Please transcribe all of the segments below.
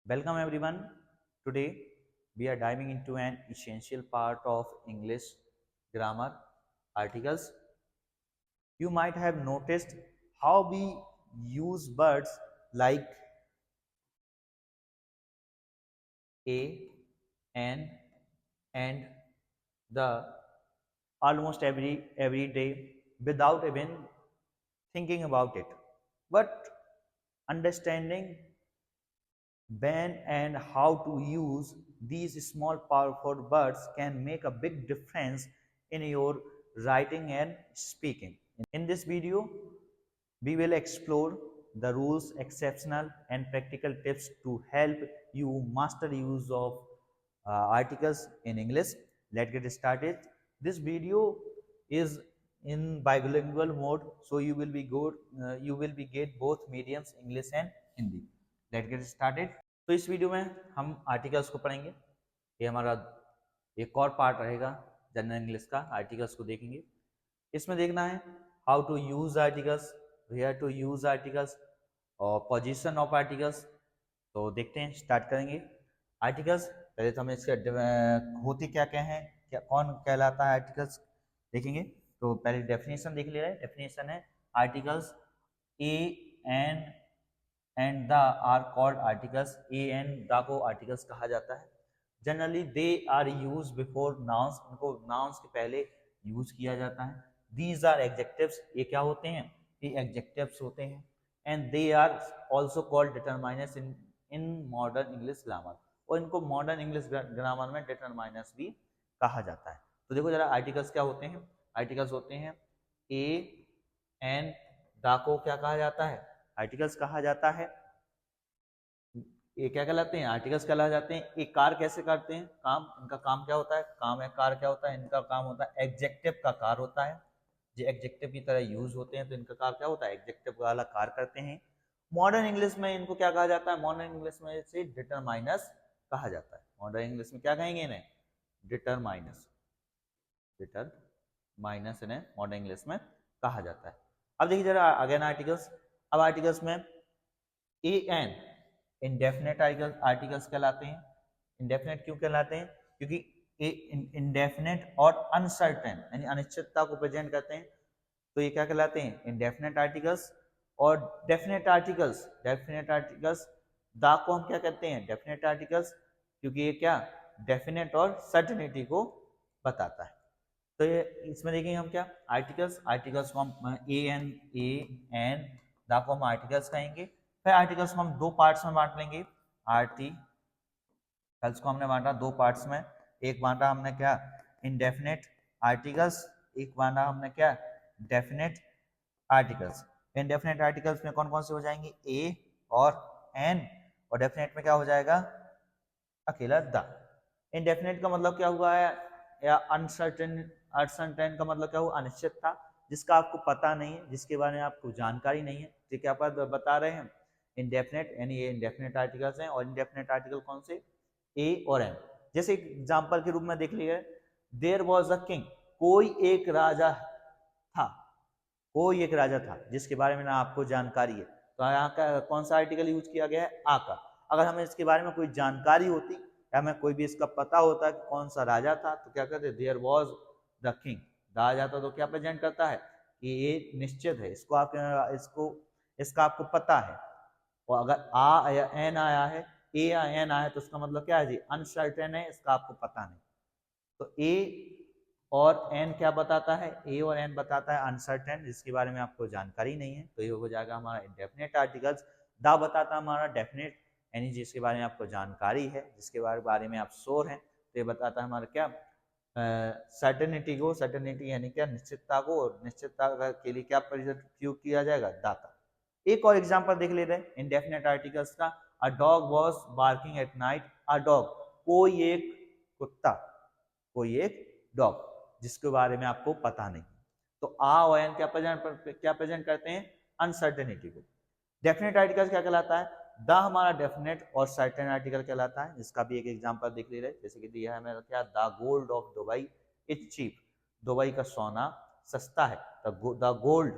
Welcome everyone. Today we are diving into an essential part of English grammar articles. You might have noticed how we use words like a, an, and the almost every day without even thinking about it. But understanding when and how to use these small powerful words can make a big difference in your writing and speaking. In this video, we will explore the rules, exceptional and practical tips to help you master use of articles in English. Let's get started. This video is in bilingual mode, so you will be good. You will be get both mediums, English and Hindi. Let's get started. तो इस video में हम articles को पढ़ेंगे। ये हमारा एक और पार्ट रहेगा जनरल इंग्लिश का। आर्टिकल्स को देखेंगे। इसमें देखना है how to use articles, where to use articles और पोजीशन ऑफ आर्टिकल्स। तो देखते हैं, स्टार्ट करेंगे। आर्टिकल्स पहले तो हमें इसके होते क्या क्या हैं, क्या कौन कहलाता है आर्टिकल्स देखेंगे। तो पहले डेफिनेशन देख ले रहे हैं। डेफिनेशन है articles a and the are called articles. A and the को आर्टिकल्स कहा जाता है। Generally they are use before nouns, इनको नाउन्स के पहले यूज किया जाता है। दीज आर एडजेक्टिव्स, ये क्या होते हैं, ये एडजेक्टिव्स होते हैं। And they are also called determiners in modern English grammar, और इनको मॉडर्न इंग्लिश ग्रामर में डिटरमाइनर्स भी कहा जाता है। तो देखो जरा आर्टिकल्स क्या होते हैं। आर्टिकल्स होते हैं ए एंड द को क्या कहा जाता है, आर्टिकल्स कहा जाता है। ये क्या कहलाते हैं, आर्टिकल्स कहला जाते हैं। एक कार कैसे करते हैं काम, इनका काम क्या होता है, काम है कार क्या होता है, इनका काम होता है एडजेक्टिव का कार होता है। जो एडजेक्टिव की तरह यूज होते हैं, तो इनका कार क्या होता है, एडजेक्टिव वाला कार करते हैं। मॉडर्न इंग्लिश में इनको क्या कहा जाता है, मॉडर्न इंग्लिश में से डिटरमाइनर्स कहा जाता है। मॉडर्न इंग्लिश में क्या कहेंगे इन्हें, डिटरमाइनर्स। डिटरमाइनर्स इन्हें मॉडर्न इंग्लिश में कहा जाता है। अब देखिए जरा अगेन आर्टिकल्स। अब आर्टिकल्स में ए एन इंडेफिनेट आर्टिकल्स कहलाते हैं। इंडेफिनेट क्यों कहलाते हैं, क्योंकि ए इंडेफिनेट और अनसर्टेन यानी अनिश्चितता को प्रेजेंट करते हैं, तो ये क्या कहलाते हैं, इंडेफिनेट आर्टिकल्स। और डेफिनेट आर्टिकल्स, डेफिनेट आर्टिकल्स दा को हम क्या कहते हैं, डेफिनेट आर्टिकल्स, क्योंकि ये क्या डेफिनेट और सर्टेनिटी को बताता है। तो ये इसमें देखेंगे हम क्या आर्टिकल्स, आर्टिकल्स को हम ए एन दा को हम आर्टिकल्स कहेंगे। फिर आर्टिकल्स को हम दो पार्ट्स में बांट लेंगे। आर्टिकल्स को हमने बांटा दो पार्ट्स में। एक बांटा हमने क्या इनडेफिनेट आर्टिकल्स, एक बांटा हमने क्या डेफिनेट आर्टिकल्स। इनडेफिनेट आर्टिकल्स में कौन कौन से हो जाएंगे, ए और एन, और डेफिनेट में क्या हो जाएगा अकेला द। इनडेफिनेट का मतलब क्या हुआ है, या अनसर्टेन, अनसर्टेन का मतलब क्या हुआ, अनिश्चित था, जिसका आपको पता नहीं है, जिसके बारे में आपको जानकारी नहीं है। तो क्या बता रहे हैं इंडेफिनेट, यानी ये इंडेफिनेट आर्टिकल्स हैं। और इंडेफिनेट आर्टिकल कौन से, ए और एन। जैसे एग्जांपल के रूप में देख लीजिए, देयर वाज अ किंग, कोई एक राजा था, कोई एक राजा था जिसके बारे में ना आपको जानकारी है। तो यहाँ का कौन सा आर्टिकल यूज किया गया है, आ का। अगर हमें इसके बारे में कोई जानकारी होती या हमें कोई भी इसका पता होता कि कौन सा राजा था, तो क्या कहते, देयर वाज द किंग। दा जाता तो क्या प्रेजेंट करता है कि ये निश्चित है, इसको इसका आपको पता है। और अगर आ या एन आया है, ए या एन आया है, तो उसका मतलब क्या है जी, अनसर्टेन है, इसका आपको पता नहीं। तो ए और एन क्या बताता है, ए और एन बताता है अनसर्टेन, जिसके बारे में आपको जानकारी नहीं है। तो ये हो जाएगा हमारा इंडेफिनेट आर्टिकल्स। दा बताता है हमारा डेफिनेट, यानी जिसके बारे में आपको जानकारी है, जिसके बारे में आप श्योर हैं। तो ये बताता है हमारा क्या सर्टेनिटी को, सर्टेनिटी यानी क्या निश्चितता को, और निश्चितता के लिए क्या प्रयोग किया जाएगा, दा का। एक और एग्जांपल देख लेते हैं इंडेफिनेट आर्टिकल्स का। A dog was barking at night, a dog कोई एक कुत्ता, कोई एक डॉग, जिसके बारे में आपको पता नहीं। तो आ और एन क्या प्रेजेंट करते हैं, अनसर्टेनिटी को। डेफिनेट आर्टिकल क्या कहलाता है, द हमारा डेफिनेट और सर्टेन आर्टिकल कहलाता है। इसका भी एक एग्जांपल देख ले रहे, जैसे कि दिया है हमें क्या, the gold of Dubai is cheap, Dubai का सोना सस्ता है। द गोल्ड,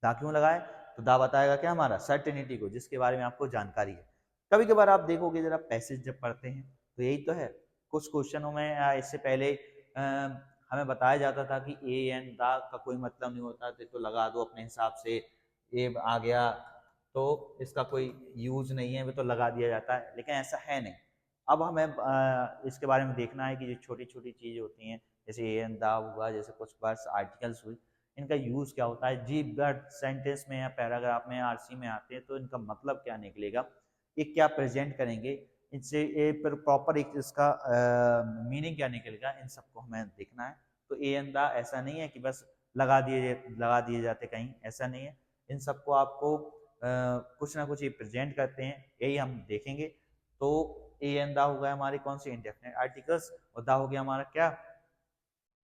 दा क्यों लगाए, तो दा बताएगा क्या हमारा सर्टेनिटी को, जिसके बारे में आपको जानकारी है। कभी कभार आप देखोगे जरा पैसेज जब पढ़ते हैं तो यही तो है, कुछ क्वेश्चनों में इससे पहले हमें बताया जाता था कि ए एंड द का कोई मतलब नहीं होता, तो लगा दो अपने हिसाब से, ए आ गया तो इसका कोई यूज नहीं है, वो तो लगा दिया जाता है, लेकिन ऐसा है नहीं। अब हमें इसके बारे में देखना है कि जो छोटी छोटी चीज़ें होती हैं जैसे ए एंड द हुआ, जैसे कुछ वर्ड्स आर्टिकल्स हुई, इनका यूज क्या होता है, जी वर्ड सेंटेंस में या पैराग्राफ में आरसी में आते हैं तो इनका मतलब क्या निकलेगा, ये क्या प्रेजेंट करेंगे, इनसे ये प्रॉपर एक इसका मीनिंग क्या निकलेगा, इन सबको हमें देखना है। तो ए एंड द ऐसा नहीं है कि बस लगा दिए जाते कहीं, ऐसा नहीं है, इन सबको आपको कुछ ना कुछ ये प्रेजेंट करते हैं, यही हम देखेंगे। तो ए एंड द हो गया हमारे कौन से इंडेफिनिट आर्टिकल्स, और द हो गया हमारा क्या,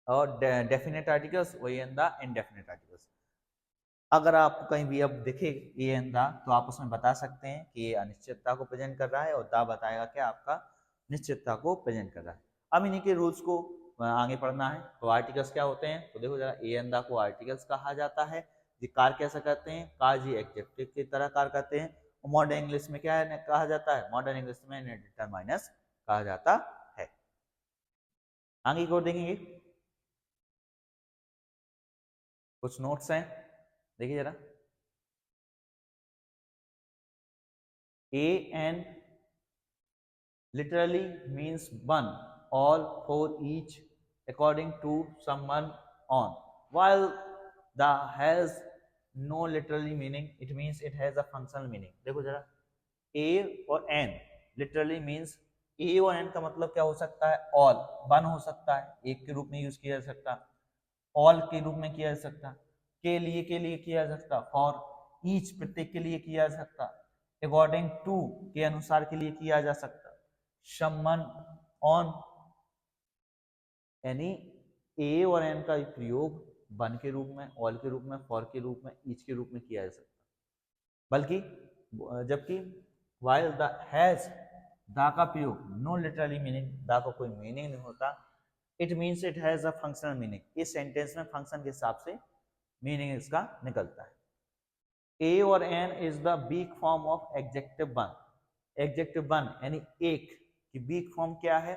और डेफिनेट आर्टिकल्स, वही एंड द इंडेफिनिट आर्टिकल्स। अगर आपको कहीं भी अब दिखे ए एंड द तो आप उसमें बता सकते हैं कि ये अनिश्चितता को प्रेजेंट कर रहा है, और द बताएगा क्या आपका निश्चितता को प्रेजेंट कर रहा है। अब इन्हीं के रूल्स को आगे पढ़ना है। तो आर्टिकल्स क्या होते हैं, तो देखो जरा, ए एंड द को आर्टिकल्स कहा जाता है। जी कार कैसा करते हैं, कार जी एडजेक्टिव की तरह कार करते हैं। मॉडर्न इंग्लिश में क्या है कहा जाता है, मॉडर्न इंग्लिश में डिटरमाइनर्स कहा जाता है। आगे की ओर देखेंगे, कुछ नोट्स हैं, देखिए जरा। A and literally means one, all, for, each, according to, someone, on. While the has no literally meaning, it means it has a functional meaning. देखो जरा, A और N literally means A और N का मतलब क्या हो सकता है, all, one हो सकता है, एक के रूप में यूज किया जा सकता, all के रूप में किया जा सकता, के लिए किया जा सकता, for each प्रत्येक के लिए किया जा सकता, अकॉर्डिंग टू के अनुसार के लिए किया जा सकता, समवन, ऑन, यानी ए और एन का प्रयोग वन के रूप में, ऑल के रूप में, फॉर के रूप में, ईच के रूप में किया जा सकता। बल्कि जबकि वाइल द हैज, द का प्रयोग नो लिटरली मीनिंग, द का कोई मीनिंग नहीं होता, it means it has a functional meaning, इस सेंटेंस में फंक्शन के हिसाब से मीनिंग इसका निकलता है। ए और an is the weak form of adjective one, adjective one यानी एक की वीक फॉर्म क्या है,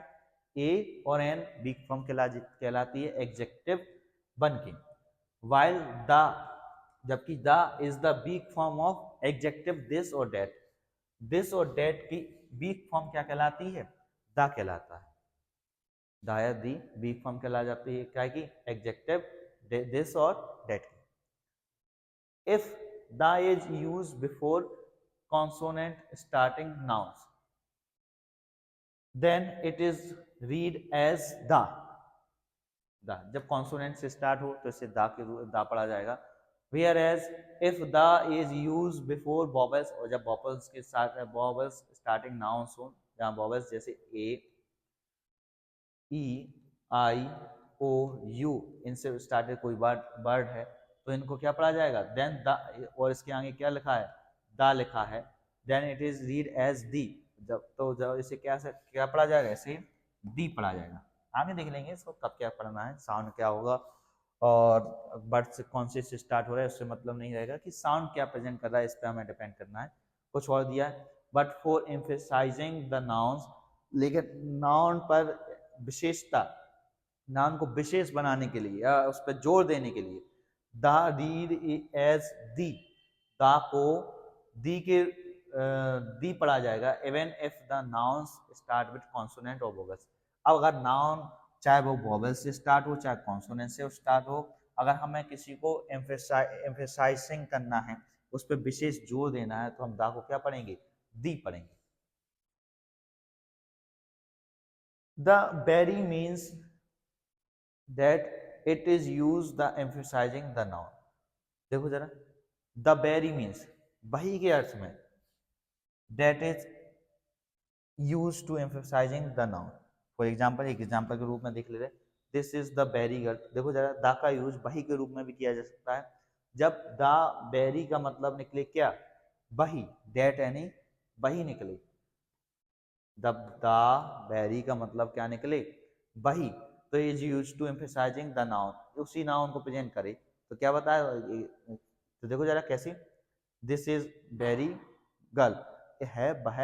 ए और एन वीक फॉर्म कहलाती है एडजेक्टिव वन की। वाइल द, जबकि the is the weak form of adjective this और डेट, दिस और डेट की वीक फॉर्म क्या कहलाती है, द कहलाता है। दाया दी वीक फॉर्म कहला जाती है क्या की, एडजेक्टिव दिस और डेट की। If the is used before consonant starting nouns, then it is read as the, जब कॉन्सोनेंट से स्टार्ट हो तो इसे दा के रूप दा पढ़ा जाएगा। Whereas if the is used before vowels, और जब vowels के साथ vowels starting nouns हो, जहाँ vowels जैसे a, e, i, o, u इनसे स्टार्टेड कोई वर्ड है तो इनको क्या पढ़ा जाएगा, देन द, और इसके आगे क्या लिखा है, द लिखा है, then it is read as the, जब इसे क्या पढ़ा जाएगा, ऐसे दी पढ़ा जाएगा। आगे देख लेंगे इसको कब क्या पढ़ना है, साउंड क्या होगा, और वर्ड से कौन से स्टार्ट हो रहा है उससे मतलब नहीं रहेगा, कि साउंड क्या प्रेजेंट कर रहा है इस पर हमें डिपेंड करना है। कुछ और दिया है, but for emphasizing the nouns, लेकिन नाउन पर विशेषता, नाउन को विशेष बनाने के लिए या उस पर जोर देने के लिए, the read as the, the को दी के दी पढ़ा जाएगा, even if the nouns start with consonant और वोवेल्स। अब अगर नाउन चाहे वो वोवेल से स्टार्ट हो चाहे कॉन्सोनेंट से स्टार्ट हो, अगर हमें किसी को एम्फेसाइजिंग करना है, उस पर विशेष जोर देना है, तो हम द को क्या पढ़ेंगे, दी पढ़ेंगे। The very means that it is used the emphasizing the noun। देखो जरा, the very means वही के अर्थ में, that is used to emphasizing the noun। For example, एक एग्जाम्पल के रूप में देख लेते हैं, this is the very girl. देखो जरा, द का यूज वही के रूप में भी किया जा सकता है। जब द बेरी का मतलब निकले क्या, वही, डेट यानी वही निकले, द बेरी का मतलब क्या निकले, वही, तो is use to emphasizing the noun, उसी नाउन को प्रेजेंट करे। तो क्या बताया, तो देखो जरा कैसे, दिस इज बेरी गर्ल है वह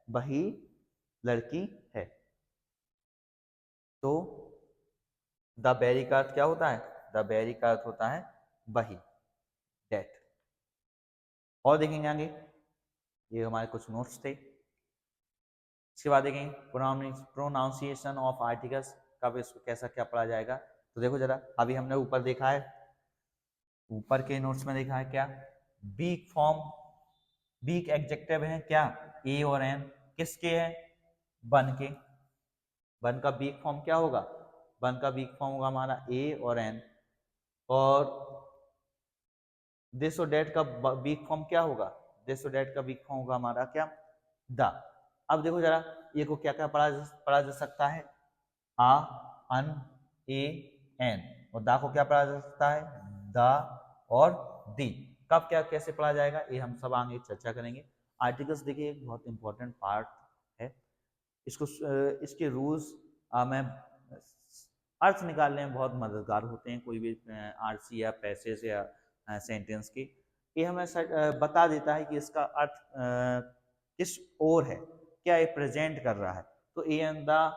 वही लड़की है। तो द बेरी का अर्थ क्या होता है? द बेरी का अर्थ होता है वही, डेट। और देखेंगे आगे, ये हमारे कुछ नोट्स थे। इसके बाद देखेंगे प्रोनाउंसिएशन ऑफ आर्टिकल्स, कब इसको कैसा क्या पढ़ा जाएगा। तो देखो जरा, अभी हमने ऊपर देखा है, ऊपर के नोट्स में देखा है क्या, वीक फॉर्म, वीक एडजेक्टिव है क्या, ए और एन। किसके है? वन के। वन का वीक फॉर्म क्या होगा? वन का वीक फॉर्म होगा हमारा ए और एन। और दिस और डेट का वीक फॉर्म क्या होगा? दिस और डेट का वीक फॉर्म होगा हमारा क्या? द। अब देखो जरा, ये को क्या क्या पढ़ा जा सकता है? आ, अन, ए, एन। और दा को क्या पढ़ा जा सकता है? द और दी। कब क्या कैसे पढ़ा जाएगा, ये हम सब आगे चर्चा करेंगे। आर्टिकल्स देखिए एक बहुत इंपॉर्टेंट पार्ट है। इसको इसके रूल्स में अर्थ निकालने में बहुत मददगार होते हैं, कोई भी आरसी या पैसेज या सेंटेंस की। ये हमें बता देता है कि इसका अर्थ किस ओर है, क्या ये प्रेजेंट कर रहा है। तो ए एंड द,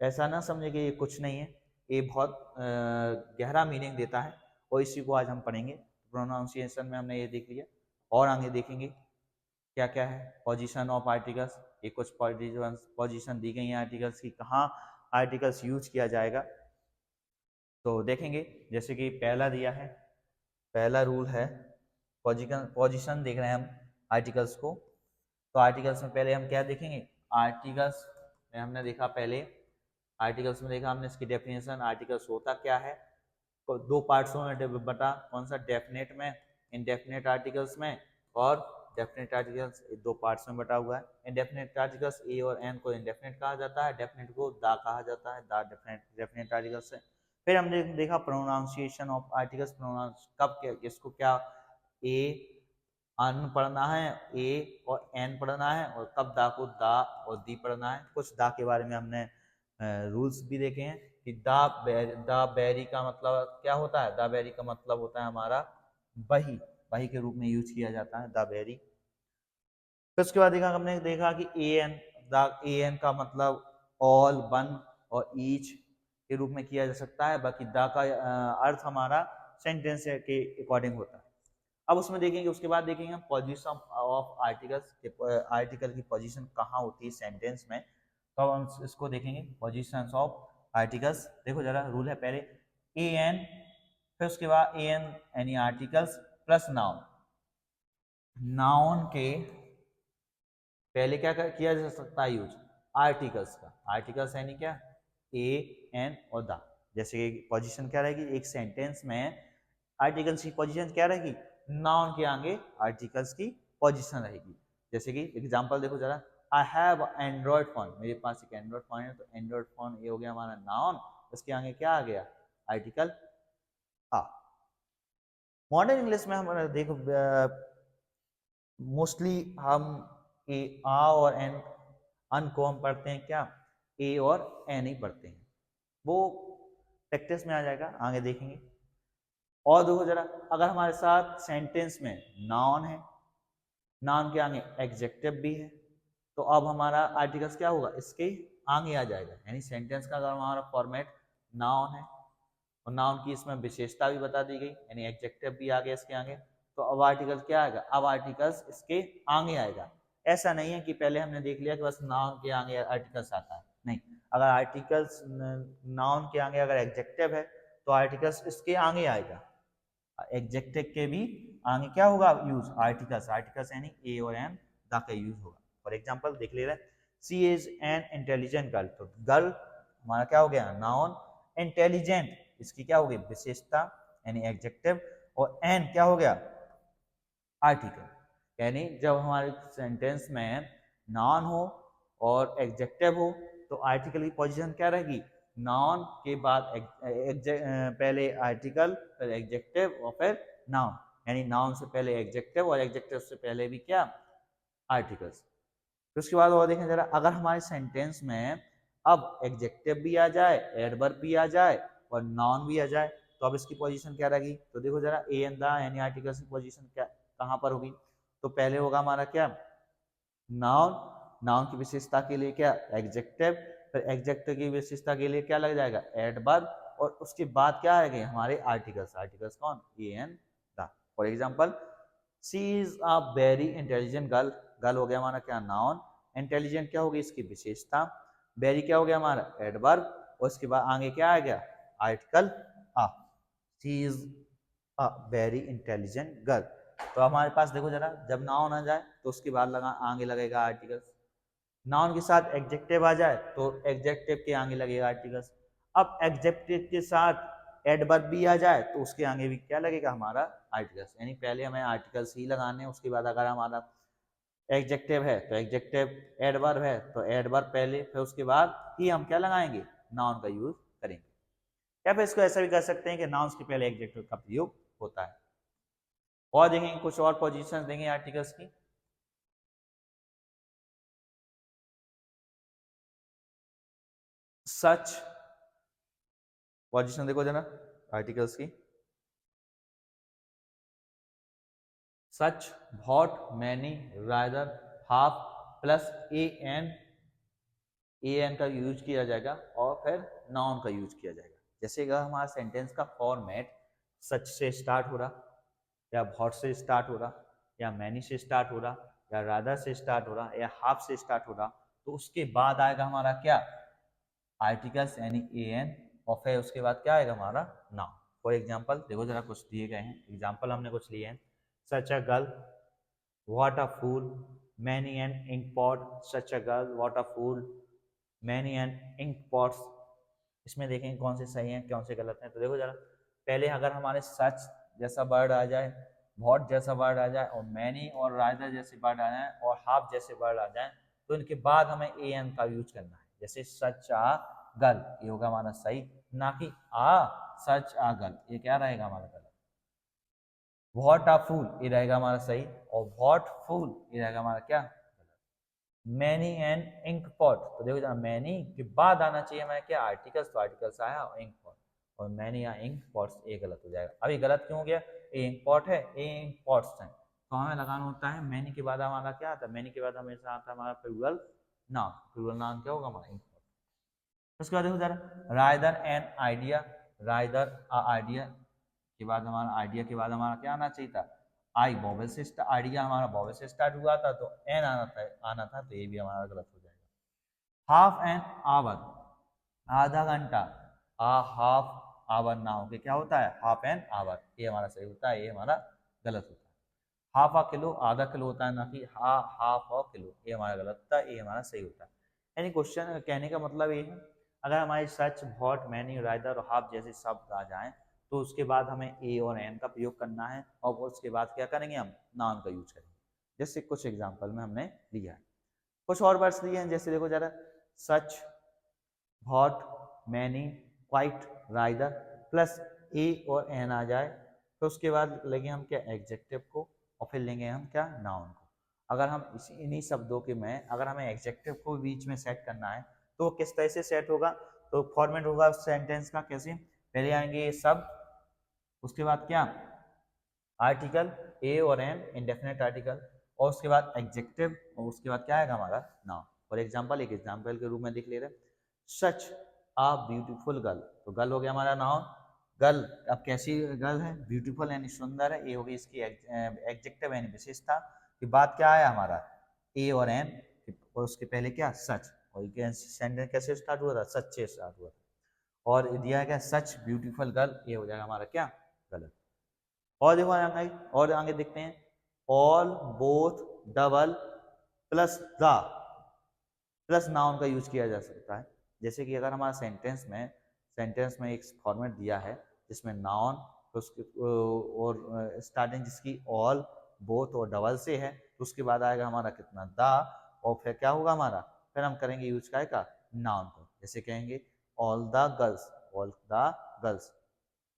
ऐसा ना समझे कि ये कुछ नहीं है, ये बहुत गहरा मीनिंग देता है, और इसी को आज हम पढ़ेंगे। प्रोनाउंसिएशन में हमने ये देख लिया, और आगे देखेंगे क्या क्या है। पोजीशन ऑफ आर्टिकल्स, ये कुछ पोजीशन दी गई है आर्टिकल्स की, कहाँ आर्टिकल्स यूज किया जाएगा तो देखेंगे। जैसे कि पहला दिया है, पहला रूल है पोजीशन देख रहे हैं हम आर्टिकल्स को। तो आर्टिकल्स में पहले हम क्या देखेंगे? आर्टिकल्स में हमने देखा पहले, आर्टिकल्स में देखा हमने इसकी डेफिनेशन, आर्टिकल्स होता क्या है। तो दो पार्ट्सों में बटा, कौन सा? डेफिनेट में, इनडेफिनेट आर्टिकल्स में, और डेफिनेट आर्टिकल्स दो पार्ट्स में बटा हुआ है। इनडेफिनेट आर्टिकल्स ए और एन को इनडेफिनेट कहा जाता है, डेफिनेट को दा कहा जाता है, दा डेफिनेट आर्टिकल्स है। फिर हमने देखा प्रोनाउंसिएशन ऑफ आर्टिकल्स, प्रोनाउंस कब क्या, इसको क्या ए अन पढ़ना है, ए और एन पढ़ना है, और कब दा को दा और दी पढ़ना है। कुछ दा के बारे में हमने रूल्स भी देखे हैं कि दा बेरी का मतलब क्या होता है? दा बेरी का मतलब होता है हमारा वही, वही के रूप में यूज किया जाता है दा बेरी। फिर उसके बाद देखा हमने देखा कि ए एन का मतलब ऑल, वन और ईच के रूप में किया जा सकता है, बाकी दा का अर्थ हमारा सेंटेंस के अकॉर्डिंग होता है। अब उसमें देखेंगे, उसके बाद देखेंगे हम पोजीशन ऑफ आर्टिकल्स, आर्टिकल की पोजीशन कहाँ होती है सेंटेंस में। तो अब हम इसको देखेंगे, पोजीशंस ऑफ आर्टिकल्स। देखो जरा, रूल है पहले ए एन, फिर उसके बाद a an any articles plus noun. Noun के पहले क्या किया जा सकता है यूज? आर्टिकल्स का। आर्टिकल्स यानी क्या? ए, एन और द। जैसे कि पोजीशन क्या रहेगी एक सेंटेंस में, आर्टिकल्स की पोजीशन क्या रहेगी? नाउन के आगे आर्टिकल्स की पोजीशन रहेगी। जैसे कि एग्जांपल देखो जरा, आई हैव एंड्रॉयड फोन, मेरे पास एक एंड्रॉयड फोन है। तो एंड्रॉयड फोन ये हो गया हमारा नाउन, उसके आगे क्या आ गया? आर्टिकल आ। मॉडर्न इंग्लिश में हम देखो मोस्टली हम ए आ और एन, अन को हम पढ़ते हैं क्या? ए और एन ही पढ़ते हैं। वो प्रैक्टिस में आ जाएगा, आगे देखेंगे। और देखो जरा, अगर हमारे साथ सेंटेंस में नाउन है, नाउन के आगे एडजेक्टिव भी है, तो अब हमारा आर्टिकल्स क्या होगा? इसके आगे आ जाएगा। यानी सेंटेंस का अगर हमारा फॉर्मेट नाउन है, और नाउन की इसमें विशेषता भी बता दी गई, यानी एडजेक्टिव भी आ गया इसके आगे, तो अब आर्टिकल क्या आएगा? अब आर्टिकल्स इसके आगे आएगा। ऐसा नहीं है कि पहले हमने देख लिया कि बस नाउन के आगे आर्टिकल्स आता है, नहीं। अगर आर्टिकल्स नाउन के आगे अगर एडजेक्टिव है, तो आर्टिकल्स इसके आगे आएगा। एडजेक्टिव के भी आगे क्या होगा यूज? आर्टिकल्स। आर्टिकल्स यानी ए और एन द का यूज होगा। फॉर एग्जांपल देख ले रहे हैं, सी इज एन इंटेलिजेंट गर्ल। तो गर्ल हमारा क्या हो गया? नाउन। इंटेलिजेंट इसकी क्या हो गई? विशेषता यानी एडजेक्टिव। और एन क्या हो गया? आर्टिकल। यानी जब हमारे सेंटेंस में नाउन हो और एडजेक्टिव हो, तो आर्टिकल की पोजीशन क्या रहेगी? नाउन के बाद पहले आर्टिकल, फिर एडजेक्टिव और फिर नाउन। यानी नाउन से पहले एडजेक्टिव और एडजेक्टिव से पहले भी क्या? आर्टिकल्स। फिर उसके बाद और देखें जरा, अगर हमारे सेंटेंस में अब एडजेक्टिव भी आ जाए, एडवर्ब भी आ जाए और नाउन भी आ जाए, तो अब इसकी पोजीशन क्या रहेगी? तो देखो जरा, ए एंड द यानी आर्टिकल्स की पोजीशन क्या कहाँ पर होगी? तो पहले होगा हमारा क्या? नाउन, नाउन की विशेषता के लिए क्या एडजेक्टिव, फिर एडजेक्टिव की विशेषता के लिए क्या लग जाएगा एडवर्ब, और उसके बाद क्या आएंगे हमारे आर्टिकल्स। आर्टिकल्स कौन a an the. For example she is a very intelligent girl, girl हो गया हमारा क्या नाउन, इंटेलिजेंट क्या होगी इसकी विशेषता, वेरी क्या हो गया हमारा एडवर्ब, और उसके बाद आगे क्या आ गया article a. She is a very intelligent girl. तो हमारे पास देखो जरा जब नाउन आ जाए तो उसके बाद लगा आगे लगेगा आर्टिकल्स, नाउन के साथ एडजेक्टिव आ जाए तो एडजेक्टिव के आगे लगेगा आर्टिकल्स, अब एडजेक्टिव के साथ एडवर्ब भी आ जाए तो उसके आगे भी क्या लगेगा हमारा आर्टिकल्स। यानी पहले हमें आर्टिकल्स ही लगाने हैं, उसके बाद अगर हमारा एडजेक्टिव है तो एडजेक्टिव, एडवर्ब है तो एडवर्ब पहले, फिर उसके बाद ही हम क्या लगाएंगे नाउन का यूज करेंगे। या फिर इसको ऐसा भी कर सकते हैं कि नाउन्स के पहले एडजेक्टिव का प्रयोग होता है। और देखेंगे कुछ और पोजीशंस देंगे आर्टिकल्स की। सच पोजीशन देखो जरा आर्टिकल्स की, such, what, many, rather, half plus a an का यूज किया जाएगा और फिर नाउन का यूज किया जाएगा। जैसे अगर हमारा सेंटेंस का फॉर्मेट सच से स्टार्ट हो रहा, या व्हाट से स्टार्ट हो रहा, या मैनी से स्टार्ट हो रहा, या रादर से स्टार्ट हो रहा, या हाफ से स्टार्ट हो रहा, तो उसके बाद आएगा हमारा क्या आर्टिकल्स यानी ए एन, और फिर उसके बाद क्या आएगा हमारा नाउन। फॉर एग्जाम्पल देखो जरा कुछ दिए गए हैं एग्जाम्पल हमने कुछ लिए हैं, such a girl, what a fool, many and ink pot, such a girl, what a fool, many and ink pots. इसमें देखेंगे कौन से सही हैं कौन से गलत हैं। तो देखो जरा पहले अगर हमारे सच जैसा वर्ड आ जाए, व्हाट जैसा वर्ड आ जाए, और मैनी और राइदर जैसे वर्ड आ जाए, और हाफ जैसे वर्ड आ जाए, तो इनके बाद हमें ए एन का यूज करना है। जैसे सच आ गर्ल ये होगा हमारा सही, ना कि आ सच आ गर्ल, ये क्या रहेगा हमारा गलत। व्हाट आ फूल ये रहेगा हमारा सही, और व्हाट फूल ये रहेगा हमारा क्या मैनी एंड इंक पॉट। तो देखो जरा मैनी के बाद आना चाहिए हमारे क्या आर्टिकल्स, तो आर्टिकल्स आया और इंक पॉट, और मैनी या इंक पॉट्स ये गलत हो जाएगा। अभी गलत क्यों हो गया, ए इंक पॉट है ए इंक पॉट्स है, तो हमें लगाना होता है मैनी के बाद हमारा क्या आता है, मैनी के बाद हमेशा आता है हमारा प्लूरल नाउन, प्लूरल नाउन क्या होगा हमारा इंक पॉट। उसके बाद देखो जरा rather an idea, rather idea के बाद हमारा आइडिया के बाद हमारा क्या आना चाहिए था आई बॉबल से, आइडिया हमारा बॉबल से स्टार्ट हुआ था तो एन आना था, तो ये भी हमारा गलत हो जाएगा। हाफ एन आवर, आधा घंटा, आ हाफ आवर ना हो के क्या होता है हाफ एन आवर, ये हमारा सही होता है, ये हमारा गलत होता है। हाफ आ किलो आधा किलो होता है, ना कि हाफ अ किलो, ये हमारा गलत होता है, ये हमारा सही होता है। यानी क्वेश्चन कहने का मतलब ये है अगर हमारे सच व्हाट मैनी राइदर और हाफ जैसे शब्द आ जाएं तो उसके बाद हमें ए और एन का प्रयोग करना है, और उसके बाद क्या करेंगे हम नाउन का यूज करेंगे। जैसे कुछ एग्जाम्पल में हमने लिया है, कुछ और वर्ड्स दिए हैं जैसे देखो जरा such, what, many, quite, rather plus a और एन आ जाए तो उसके बाद लेंगे हम क्या एग्जेक्टिव को, और फिर लेंगे हम क्या नाउन को। अगर हम इन्हीं शब्दों के में अगर हमें एग्जेक्टिव को बीच में सेट करना है तो वो किस तरह से सेट होगा, तो फॉर्मेट होगा सेंटेंस का कैसे, पहले आएंगे ये सब, उसके बाद क्या आर्टिकल ए और एन इंडेफिनेट आर्टिकल, और उसके बाद एग्जेक्टिव, और उसके बाद क्या आएगा हमारा नाउन। फॉर एग्जांपल एक एग्जांपल के रूप में देख ले रहे सच आ ब्यूटीफुल गर्ल, तो गर्ल हो गया हमारा नाउन, गर्ल अब कैसी गर्ल है ब्यूटीफुल यानी सुंदर है, ये होगी इसकी एग्जेक्टिव यानी विशेषता। के बाद क्या आया हमारा ए और एन, और उसके पहले क्या सच, और सेंटेंस कैसे स्टार्ट हुआ था सच से स्टार्ट हुआ था, और दिया गया सच ब्यूटीफुल गर्ल, ये हो जाएगा हमारा क्या गलत। और देखो आगे, और आगे देखते हैं all both double plus the plus noun का यूज किया जा सकता है। जैसे कि अगर हमारा सेंटेंस में एक फॉर्मेट दिया है जिसमें नाउन तो उसके और स्टार्टिंग जिसकी ऑल बोथ और डबल से है तो उसके बाद आएगा हमारा कितना द, और फिर क्या होगा हमारा फिर हम करेंगे यूज का नाउन को, जैसे कहेंगे all the girls, all the girls,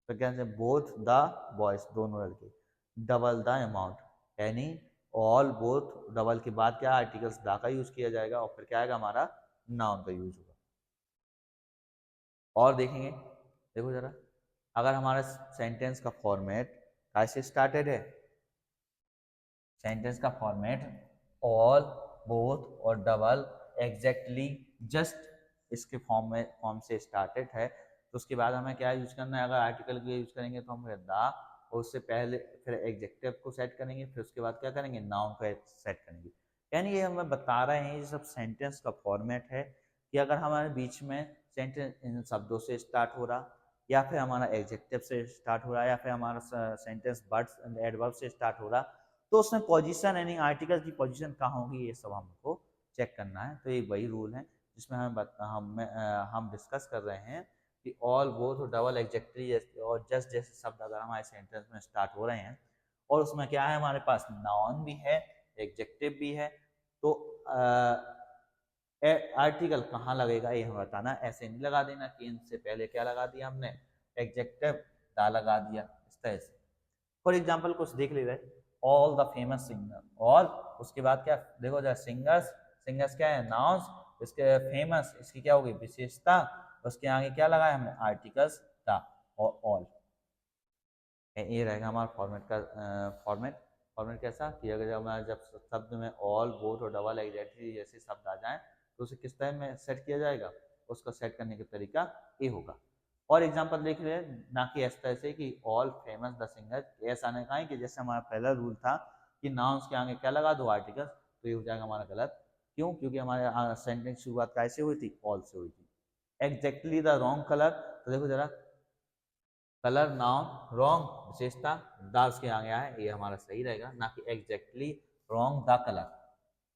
तो क्या बोथ द बॉयज दोनों लड़के, डबल द अमाउंट, यानी ऑल बोथ डबल के बाद क्या आर्टिकल्स द का यूज किया जाएगा, और फिर क्या आएगा हमारा नाउन का यूज होगा। और देखेंगे देखो जरा अगर हमारा सेंटेंस का फॉर्मेट कैसे स्टार्टेड है, सेंटेंस का फॉर्मेट ऑल बोथ और डबल, एग्जैक्टली, जस्ट इसके फॉर्म से स्टार्टेड है, तो उसके बाद हमें क्या यूज करना है, अगर आर्टिकल के यूज करेंगे तो हम द, और उससे पहले फिर एग्जेक्टिव को सेट करेंगे, फिर उसके बाद क्या करेंगे, नाउन को सेट करेंगे। यानी ये हमें बता रहे हैं ये सब सेंटेंस का फॉर्मेट है कि अगर हमारे बीच में सेंटेंस इन शब्दों से स्टार्ट हो रहा, या फिर हमारा एडजेक्टिव से स्टार्ट हो रहा है, या फिर हमारा सेंटेंस वर्ड्स एंड एडवर्ब से स्टार्ट हो रहा, तो उसमें पोजीशन यानी आर्टिकल की पोजीशन कहाँ होगी, ये सब हमको चेक करना है। तो ये वही रूल है जिसमें हम डिस्कस कर रहे हैं कि ऑल, बोथ और डबल, एग्जेक्टली और जस्ट जैसे शब्द अगर हमारे सेंटेंस में स्टार्ट हो रहे हैं और उसमें क्या है, हमारे पास नाउन भी है, एग्जेक्टिव भी है, तो आर्टिकल कहाँ लगेगा ये हमें बताना। ऐसे नहीं लगा देना कि इनसे पहले क्या लगा दिया हमने, एग्जेक्टिव दा लगा दिया, इस तरह से। फॉर एग्जाम्पल कुछ देख ले रहे, ऑल द फेमस सिंगर, और उसके बाद क्या, देखो जरा, सिंगर्स, सिंगर्स क्या है, नाउन्स, इसके फेमस, इसकी क्या होगी, विशेषता, उसके आगे क्या लगाया हमने, आर्टिकल्स द और ऑल। ये रहेगा हमारा फॉर्मेट का फॉर्मेट। फॉर्मेट कैसा कि अगर हमारा जब शब्द में ऑल, बोथ और डबल, एग्जैक्टली जैसे शब्द आ जाएं तो उसे किस तरह में सेट किया जाएगा, उसका सेट करने का तरीका ये होगा। और एग्जांपल देख रहे हैं, ना कि इस तरह से कि ऑल फेमस द सिंगर, ऐसा नहीं कहा कि जैसे हमारा पहला रूल था कि नाउन्स के आगे क्या लगा दो, आर्टिकल, तो ये हो जाएगा हमारा गलत। क्यों? क्योंकि हमारे सेंटेंस की शुरुआत कैसे हुई थी, ऑल से हुई थी। एग्जैक्टली द रॉन्ग कलर, तो देखो जरा, कलर नाउन, रॉन्ग विशेषता, दास के आगे आए, ये हमारा सही रहेगा, ना कि exactly wrong the colour,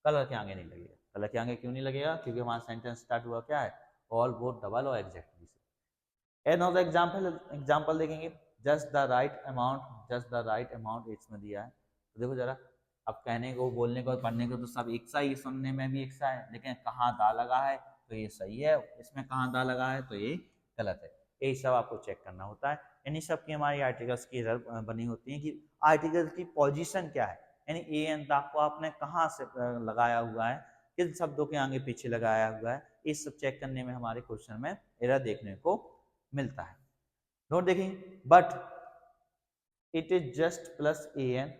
colour के आगे नहीं लगेगा। कलर के आगे क्यों नहीं लगेगा, क्योंकि हमारा सेंटेंस स्टार्ट हुआ क्या है, ऑल, बोथ, डबल और एग्जैक्टली से। एनदर एग्जांपल देखेंगे, just the right amount, just the right amount इसमें दिया है, तो देखो जरा, अब कहने को, बोलने को, पढ़ने को तो सब एक सा ही, सुनने में भी एक सा है, लेकिन कहाँ दा लगा है तो ये सही है, इसमें कहाँ दा लगा है तो ये गलत है। यही सब आपको चेक करना होता है। यानी सब की हमारी आर्टिकल्स की एरर बनी होती है कि आर्टिकल की पोजीशन क्या है, यानी ए एन दा को आपने कहाँ से लगाया हुआ है, किन शब्दों के आगे पीछे लगाया हुआ है, इस सब चेक करने में हमारे क्वेश्चन में एरर देखने को मिलता है। नोट देखेंगे, but it is just plus a an,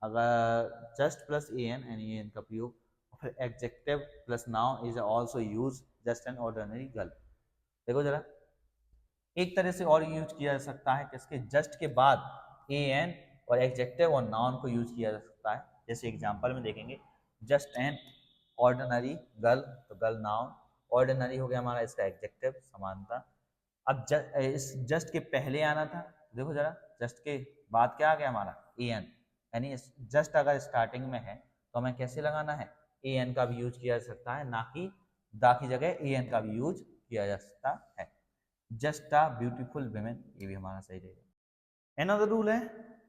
अगर जस्ट प्लस ए एन यानी ए एन का प्रयोग, फिर adjective plus noun is also use just an ordinary girl. देखो जरा, एक तरह से और यूज किया जा सकता है, किसके, जस्ट के बाद ए एन और एडजेक्टिव और नाउन को यूज किया जा सकता है। जैसे एग्जांपल में देखेंगे, जस्ट एन ऑर्डिनरी गर्ल, तो गर्ल नाउन, ऑर्डिनरी हो गया हमारा इसका एडजेक्टिव, समानता। अब इस जस्ट के पहले आना था, देखो जरा, जस्ट के बाद क्या आ गया हमारा, ए एन, यानी जस्ट अगर स्टार्टिंग में है तो हमें कैसे लगाना है, ए एन का भी यूज किया जा सकता है, ना कि दा की जगह ए एन का भी यूज किया जा सकता है। जस्ट अ ब्यूटीफुल वुमेन, ये भी हमारा सही रहेगा। अनदर रूल है,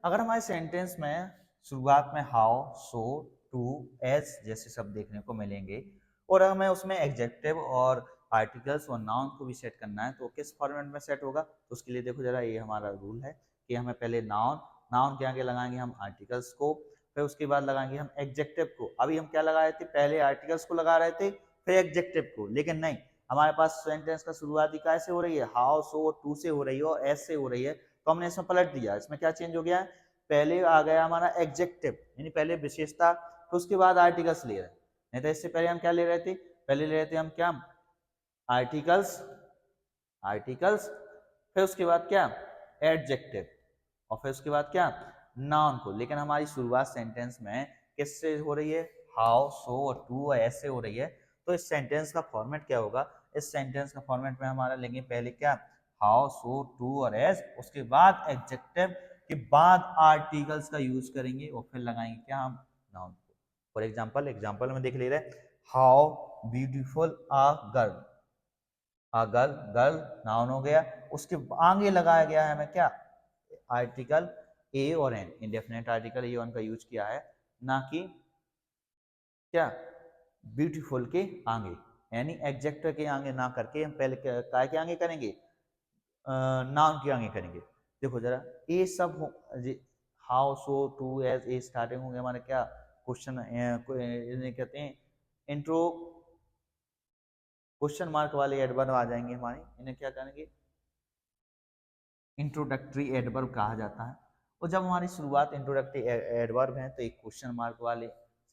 अगर हमारे सेंटेंस में शुरुआत में हाउ, सो, टू, एज जैसे शब्द देखने को मिलेंगे और हमें उसमें एडजेक्टिव और आर्टिकल्स और नाउन को भी सेट करना है, तो किस फॉर्मेट में सेट होगा, तो उसके लिए देखो जरा, ये हमारा रूल है कि हमें पहले नाउन, नाउन के आगे लगाएंगे हम आर्टिकल्स को, फिर उसके बाद लगाएंगे हम एडजेक्टिव को। अभी हम क्या लगा रहे थे, पहले आर्टिकल्स को लगा रहे थे फिर एडजेक्टिव को, लेकिन नहीं, हमारे पास सेंटेंस का शुरुआती कैसे हो रही है, हाउ, सो, टू से हो रही है और एस से हो रही है, तो हमने इसमें पलट दिया। इसमें क्या चेंज हो गया है, पहले आ गया हमारा एडजेक्टिव, यानी पहले विशेषता, फिर उसके बाद आर्टिकल्स ले रहे, नहीं तो इससे पहले हम क्या ले रहे थे, पहले ले रहे थे हम क्या, आर्टिकल्स, आर्टिकल्स, फिर उसके बाद क्या, एडजेक्टिव, और फिर उसके बाद क्या, नाउन को। लेकिन हमारी शुरुआत सेंटेंस में किससे हो रही है, हाउ, सो और टू और ऐसे हो रही है, तो इस सेंटेंस का फॉर्मेट क्या होगा, इस सेंटेंस का फॉर्मेट में हमारा लेंगे पहले क्या, हाउ, सो, टू और एस, उसके बाद एडजेक्टिव के बाद आर्टिकल्स का यूज करेंगे और फिर लगाएंगे क्या हम, नाउन को। फॉर एग्जांपल में देख ले रहे, how beautiful a girl, girl, girl noun हो गया, उसके आगे लगाया गया है हमें क्या, आर्टिकल ए और N, indefinite article a one का यूज किया है, ना कि क्या, ब्यूटीफुल के आगे, यानी एडजेक्टिव के आगे ना करके हम पहले काय के आगे करेंगे, नाउन के आगे करेंगे। देखो जरा, ये सब how, so, too, as, a starting होंगे हमारे क्या, क्वेश्चन इन्हें कहते हैं इंट्रो, क्वेश्चन मार्क वाले एडवर्ब आ जाएंगे हमारे, इन्हें क्या करेंगे, इंट्रोडक्टरी एडवर्ब कहा जाता है। और जब हमारी शुरुआत इंट्रोडक्टरी एडवर्ब है तो एक क्वेश्चन मार्क वाले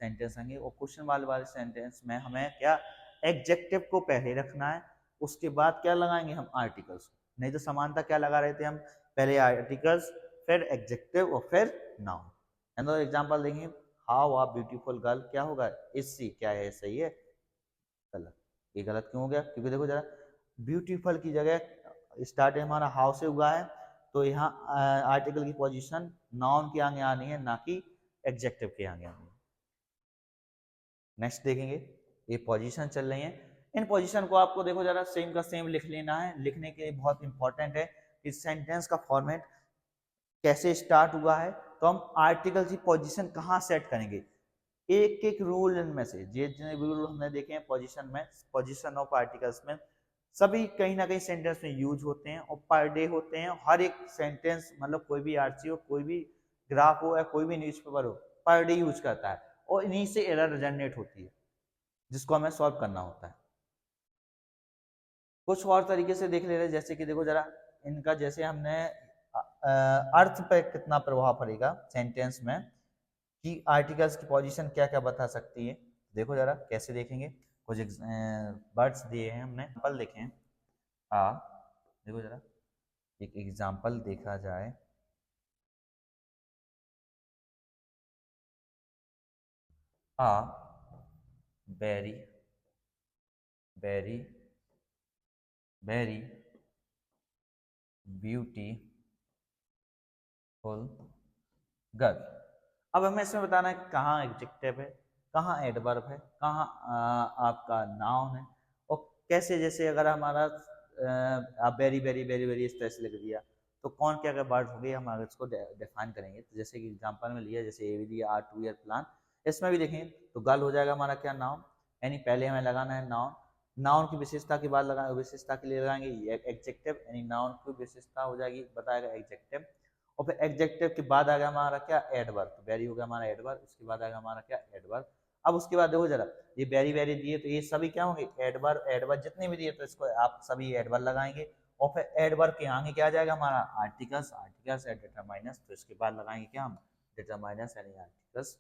सेंटेंस आएंगे, और क्वेश्चन वाले सेंटेंस में हमें क्या एडजेक्टिव को पहले रखना है, उसके बाद क्या लगाएंगे हम आर्टिकल्स। नहीं तो समानता क्या लगा रहे थे हम, पहले आर्टिकल्स फिर एडजेक्टिव और फिर नाउन। एंड एग्जांपल देंगे, हाउ आ ब्यूटीफुल गर्ल, क्या होगा इज सी, क्या है सही है गलत। ये गलत क्यों हो गया, क्योंकि देखो जरा ब्यूटीफुल की जगह स्टार्ट हमारा हाउ से हुआ है, तो यहाँ आर्टिकल की पोजीशन नाउन के आगे आनी है, ना कि एडजेक्टिव के आगे आनी है। नेक्स्ट देखेंगे, ये पोजीशन चल रही है, इन पोजीशन को आपको देखो जरा सेम का सेम लिख लेना है। लिखने के लिए बहुत इंपॉर्टेंट है कि सेंटेंस का फॉर्मेट कैसे स्टार्ट हुआ है, तो हम आर्टिकल की पोजीशन कहाँ सेट करेंगे, एक एक रूल इनमें से जितने भी रूल हमने देखे हैं पोजीशन में, पोजीशन ऑफ आर्टिकल्स में, सभी कहीं ना कहीं सेंटेंस में यूज होते हैं और पर डे होते हैं। हर एक सेंटेंस मतलब कोई भी आरसी हो, कोई भी ग्राफ हो या कोई भी न्यूज़पेपर हो, पर डे यूज करता है, और इन्हीं से एरर जनरेट होती है जिसको हमें सॉल्व करना होता है। कुछ और तरीके से देख ले रहे हैं, जैसे कि देखो जरा इनका, जैसे हमने अर्थ पे कितना प्रभाव पड़ेगा सेंटेंस में कि आर्टिकल्स की पोजीशन क्या क्या बता सकती है। देखो जरा कैसे देखेंगे, कुछ वर्ड्स दिए हैं हमने, एग्जाम्पल देखे हैं। आ, देखो जरा एक एग्जाम्पल देखा जाए, a very very very beautiful girl. अब हमें इसमें बताना है कहाँ एडजेक्टिव है, कहाँ एडवर्ब है, कहाँ आपका नाउन है, और कैसे, जैसे अगर हमारा आप वेरी वेरी वेरी वेरी इस तरह से लिख दिया तो कौन क्या क्या वर्ड हो गए, हम अगर इसको डिफाइन करेंगे। तो जैसे कि एग्जांपल में लिया, जैसे a we are 2 year plan, इसमें भी देखें तो गर्ल हो जाएगा हमारा क्या नाउन, यानी पहले हमें लगाना है नाउन, नाउन की विशेषता के बाद लगा, विशेषता के लिए लगाएंगे एडजेक्टिव, यानी नाउन की विशेषता हो जाएगी बताएगा एडजेक्टिव, और फिर एडजेक्टिव के बाद आ गया हमारा क्या एडवर्ब, तो वेरी हो गया हमारा एडवर्ब, उसके बाद आएगा हमारा क्या एडवर्ब। अब उसके बाद देखो जरा ये वेरी वेरी दिए तो ये सभी क्या होंगे एडवर्ब, एडवर्ब जितने भी दिए तो इसको आप सभी एडवर्ब लगाएंगे, और फिर एडवर्ब के आगे क्या आ जाएगा हमारा आर्टिकल्स, आर्टिकल्स एंड डिटरमाइनर्स, तो इसके बाद लगाएंगे क्या हम डिटरमाइनर्स यानी आर्टिकल्स।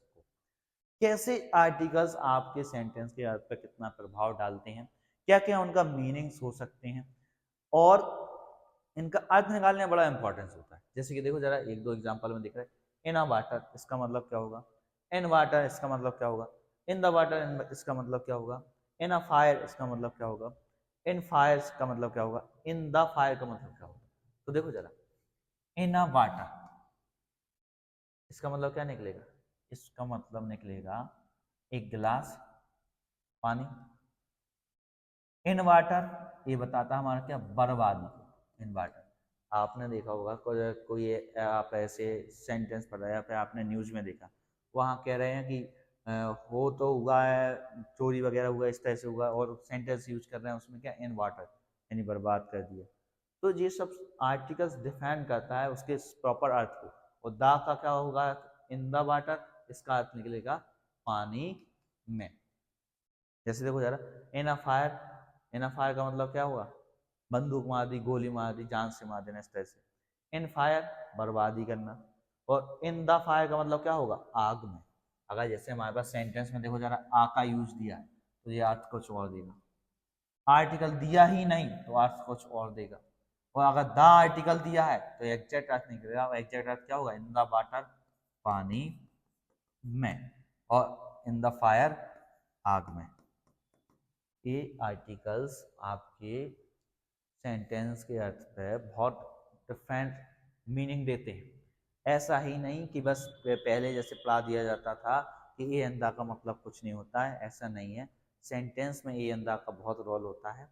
कैसे आर्टिकल्स आपके सेंटेंस के अर्थ पर कितना प्रभाव डालते हैं, क्या क्या उनका मीनिंग्स हो सकते हैं, और इनका अर्थ निकालने में बड़ा इंपॉर्टेंस होता है। जैसे कि देखो जरा एक दो एग्जांपल में दिख रहा है, इन अ वाटर इसका मतलब क्या होगा, इन वाटर इसका मतलब क्या होगा, इन द वाटर इसका मतलब क्या होगा, इन अ फायर इसका मतलब क्या होगा, इन फायर का मतलब क्या होगा, इन द फायर का मतलब क्या होगा। तो देखो जरा इन अ वाटर इसका मतलब क्या निकलेगा, इसका मतलब निकलेगा एक गिलास पानी। इन वाटर ये बताता हमारा क्या बर्बादी, इन वाटर। आपने देखा होगा कोई आप ऐसे सेंटेंस पढ़ रहे हैं या फिर आपने न्यूज में देखा, वहाँ कह रहे हैं कि हो तो हुआ है चोरी वगैरह हुआ इस तरह से हुआ, और सेंटेंस यूज कर रहे हैं उसमें क्या इन वाटर यानी बर्बाद कर दिया। तो ये सब आर्टिकल्स डिफाइन करता है उसके प्रॉपर अर्थ को, और दा का क्या होगा इन द वाटर, इसका अर्थ निकलेगा पानी में। जैसे देखो जरा इन a fire, in a fire का मतलब क्या हुआ बंदूक मार दी, गोली मार दी, जान से मार देना इस तरह से। इन फायर बर्बादी करना, और इन द फायर का मतलब क्या होगा आग में। अगर जैसे हमारे पास सेंटेंस में देखो जरा आ का यूज दिया है तो ये अर्थ कुछ और देगा, आर्टिकल दिया ही नहीं तो अर्थ कुछ और देगा, और अगर द आर्टिकल दिया है तो एग्जैक्ट अर्थ निकलेगा, एग्जैक्ट अर्थ क्या होगा इन द वाटर पानी में, और इन द फायर आग में। ये आर्टिकल्स आपके सेंटेंस के अर्थ पे बहुत डिफरेंट मीनिंग देते हैं। ऐसा ही नहीं कि बस पहले जैसे पढ़ा दिया जाता था कि ए अंदा का मतलब कुछ नहीं होता है, ऐसा नहीं है। सेंटेंस में ए अंदा का बहुत रोल होता है,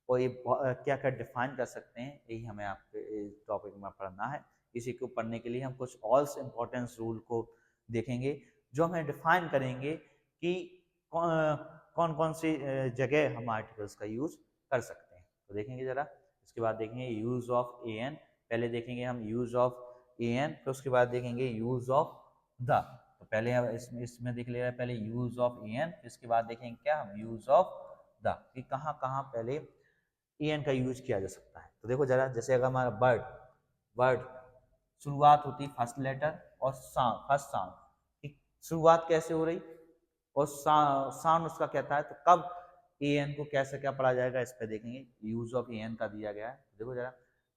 और ये क्या क्या डिफाइन कर सकते हैं यही हमें आपके टॉपिक में पढ़ना है। इसी को पढ़ने के लिए हम कुछ ऑल इम्पोर्टेंस रूल को देखेंगे जो हमें डिफाइन करेंगे कि कौन कौन सी जगह हम आर्टिकल्स का यूज कर सकते हैं। तो देखेंगे जरा, इसके बाद देखेंगे यूज ऑफ ए एन, पहले देखेंगे हम यूज ऑफ ए एन, फिर उसके बाद देखेंगे यूज ऑफ द। तो पहले हम इसमें देख ले रहे हैं पहले यूज ऑफ ए एन, फिर इसके बाद देखेंगे क्या हम यूज ऑफ द, कि कहाँ कहाँ पहले ए एन का यूज किया जा सकता है। तो देखो जरा, जैसे अगर हमारा वर्ड वर्ड शुरुआत होती फर्स्ट लेटर और साउंड, फर्स्ट साउंड, शुरुआत कैसे हो रही और साउंड उसका कहता है। तो कब ए एन को कैसे क्या पढ़ा जाएगा इस पे देखेंगे। यूज ऑफ ए एन का दिया गया है, देखो जरा।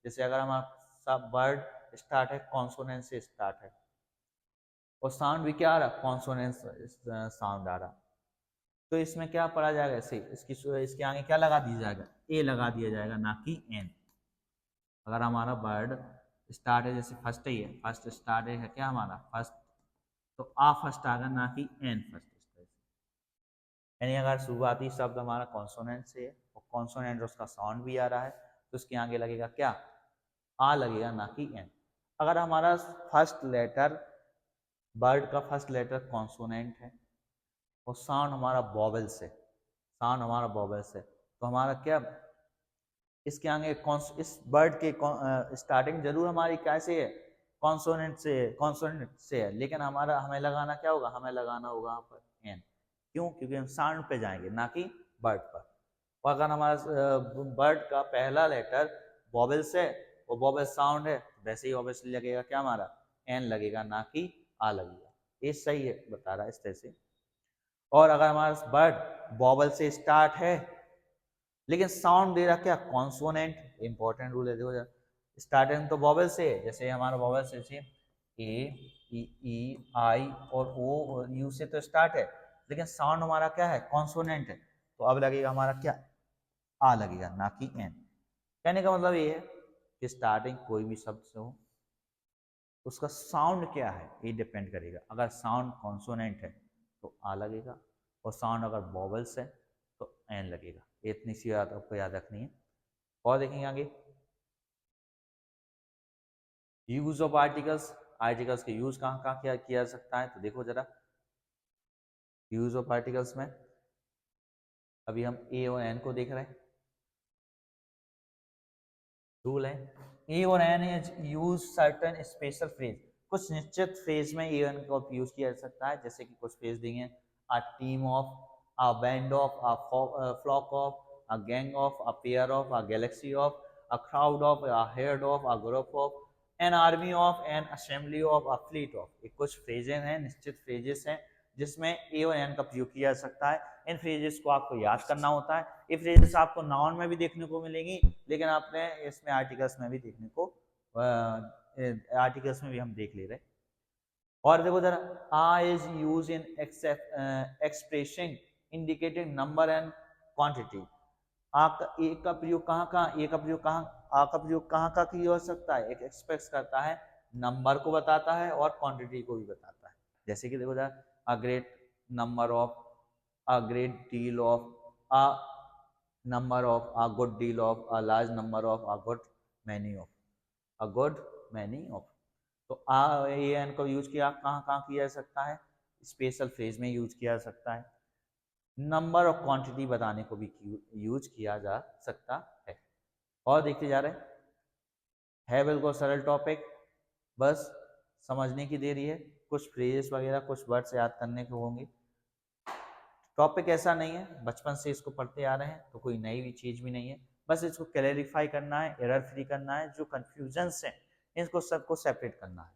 जैसे अगर हमारा वर्ड स्टार्ट है कॉन्सोनेंट से स्टार्ट है और साउंड भी क्या आ रहा, कॉन्सोनेंट साउंड आ रहा, तो इसमें क्या पढ़ा जाएगा, ऐसे इसके आगे क्या लगा दिया जाएगा, ए लगा दिया जाएगा, ना कि एन। अगर हमारा वर्ड स्टार्ट है, जैसे फर्स्ट ही है, फर्स्ट स्टार्ट है क्या हमारा फर्स्ट, तो आ फर्स्ट आएगा, ना कि एन फर्स्ट। यानी अगर शुरुआती शब्द हमारा कॉन्सोनेंट से है और कॉन्सोनेंट उसका साउंड भी आ रहा है, तो उसके आगे लगेगा क्या, आ लगेगा, ना कि एन। अगर हमारा फर्स्ट लेटर, वर्ड का फर्स्ट लेटर कॉन्सोनेंट है और साउंड हमारा वॉवेल से, साउंड हमारा वॉवेल से, तो हमारा क्या, इसके आगे इस वर्ड के स्टार्टिंग जरूर हमारी कैसे है, कॉन्सोनेंट से है, कॉन्सोनेंट से है, लेकिन हमारा हमें लगाना क्या होगा, हमें लगाना होगा यहाँ पर एन। क्यों, क्योंकि हम साउंड पे जाएंगे, ना कि वर्ड पर। और अगर हमारा वर्ड का पहला लेटर वॉवेल से और वॉवेल साउंड है, वैसे ही ऑब्वियसली लगेगा क्या हमारा, एन लगेगा, ना कि आ लगेगा। ये सही है, बता रहा है इस तरह से। और अगर हमारा वर्ड वॉवेल से स्टार्ट है लेकिन साउंड दे रहा क्या, कॉन्सोनेंट, इंपॉर्टेंट रूल है, देखो स्टार्टिंग तो वॉवेल से है, जैसे हमारा वॉवेल से ए ई आई और ओ और यू से तो स्टार्ट है, लेकिन साउंड हमारा क्या है, कॉन्सोनेंट है, तो अब लगेगा हमारा क्या, आ लगेगा, ना कि एन। कहने का मतलब ये है कि स्टार्टिंग कोई भी शब्द से हो, उसका साउंड क्या है ये डिपेंड करेगा। अगर साउंड कॉन्सोनेंट है तो आ लगेगा, और साउंड अगर वॉवेल्स है तो एन लगेगा। इतनी सी बात आपको याद रखनी है। और देखेंगे आगे, यूज ऑफ आर्टिकल्स। आर्टिकल्स के यूज कहाँ कहाँ क्या किया जा सकता है, तो देखो जरा, यूज ऑफ आर्टिकल्स में अभी हम ए और एन को देख रहे हैं। रूल है, ए और an is use certain special phrase, कुछ निश्चित फ्रेज में ए एन का यूज किया जा सकता है। जैसे कि कुछ फ्रेज देंगे, a team of, a band of, a flock of, a gang of, a pair of, a galaxy of, a crowd of, a head of, a group of, an army of, an assembly of, a fleet of. ये कुछ phrases हैं, निश्चित phrases हैं जिसमें ए और an का प्रयोग किया जा सकता है। इन फ्रेजेस को आपको याद करना होता है। ये फ्रेजेस आपको नाउन में भी देखने को मिलेंगी, लेकिन आपने इसमें आर्टिकल्स में भी देखने को, आर्टिकल्स में भी हम देख ले रहे हैं। और देखो जरा, a is use in expressing indicating number and quantity. A का, ए का प्रयोग कहाँ कहाँ, ए का प्रयोग कहाँ, आ का प्रयोग कहाँ कहाँ किया हो सकता है, एक एक्सप्रेस करता है, नंबर को बताता है और क्वांटिटी को भी बताता है। जैसे कि देखो जरा, a great number of, a great deal of, a number of, a good deal of, a large number of, a good many of, a good many of। तो आ ए एन को यूज किया कहाँ कहाँ किया जा सकता है, स्पेशल फ्रेज में यूज किया जा सकता है, नंबर और क्वांटिटी बताने को भी यूज किया जा सकता है। और देखते जा रहे है बिल्कुल सरल टॉपिक, बस समझने की देरी है। कुछ फ्रेजेस वगैरह, कुछ वर्ड्स याद करने के होंगे। टॉपिक ऐसा नहीं है, बचपन से इसको पढ़ते आ रहे हैं, तो कोई नई भी चीज भी नहीं है, बस इसको क्लैरिफाई करना है, एरर फ्री करना है, जो कंफ्यूजन्स हैं इनको सबको सेपरेट करना है।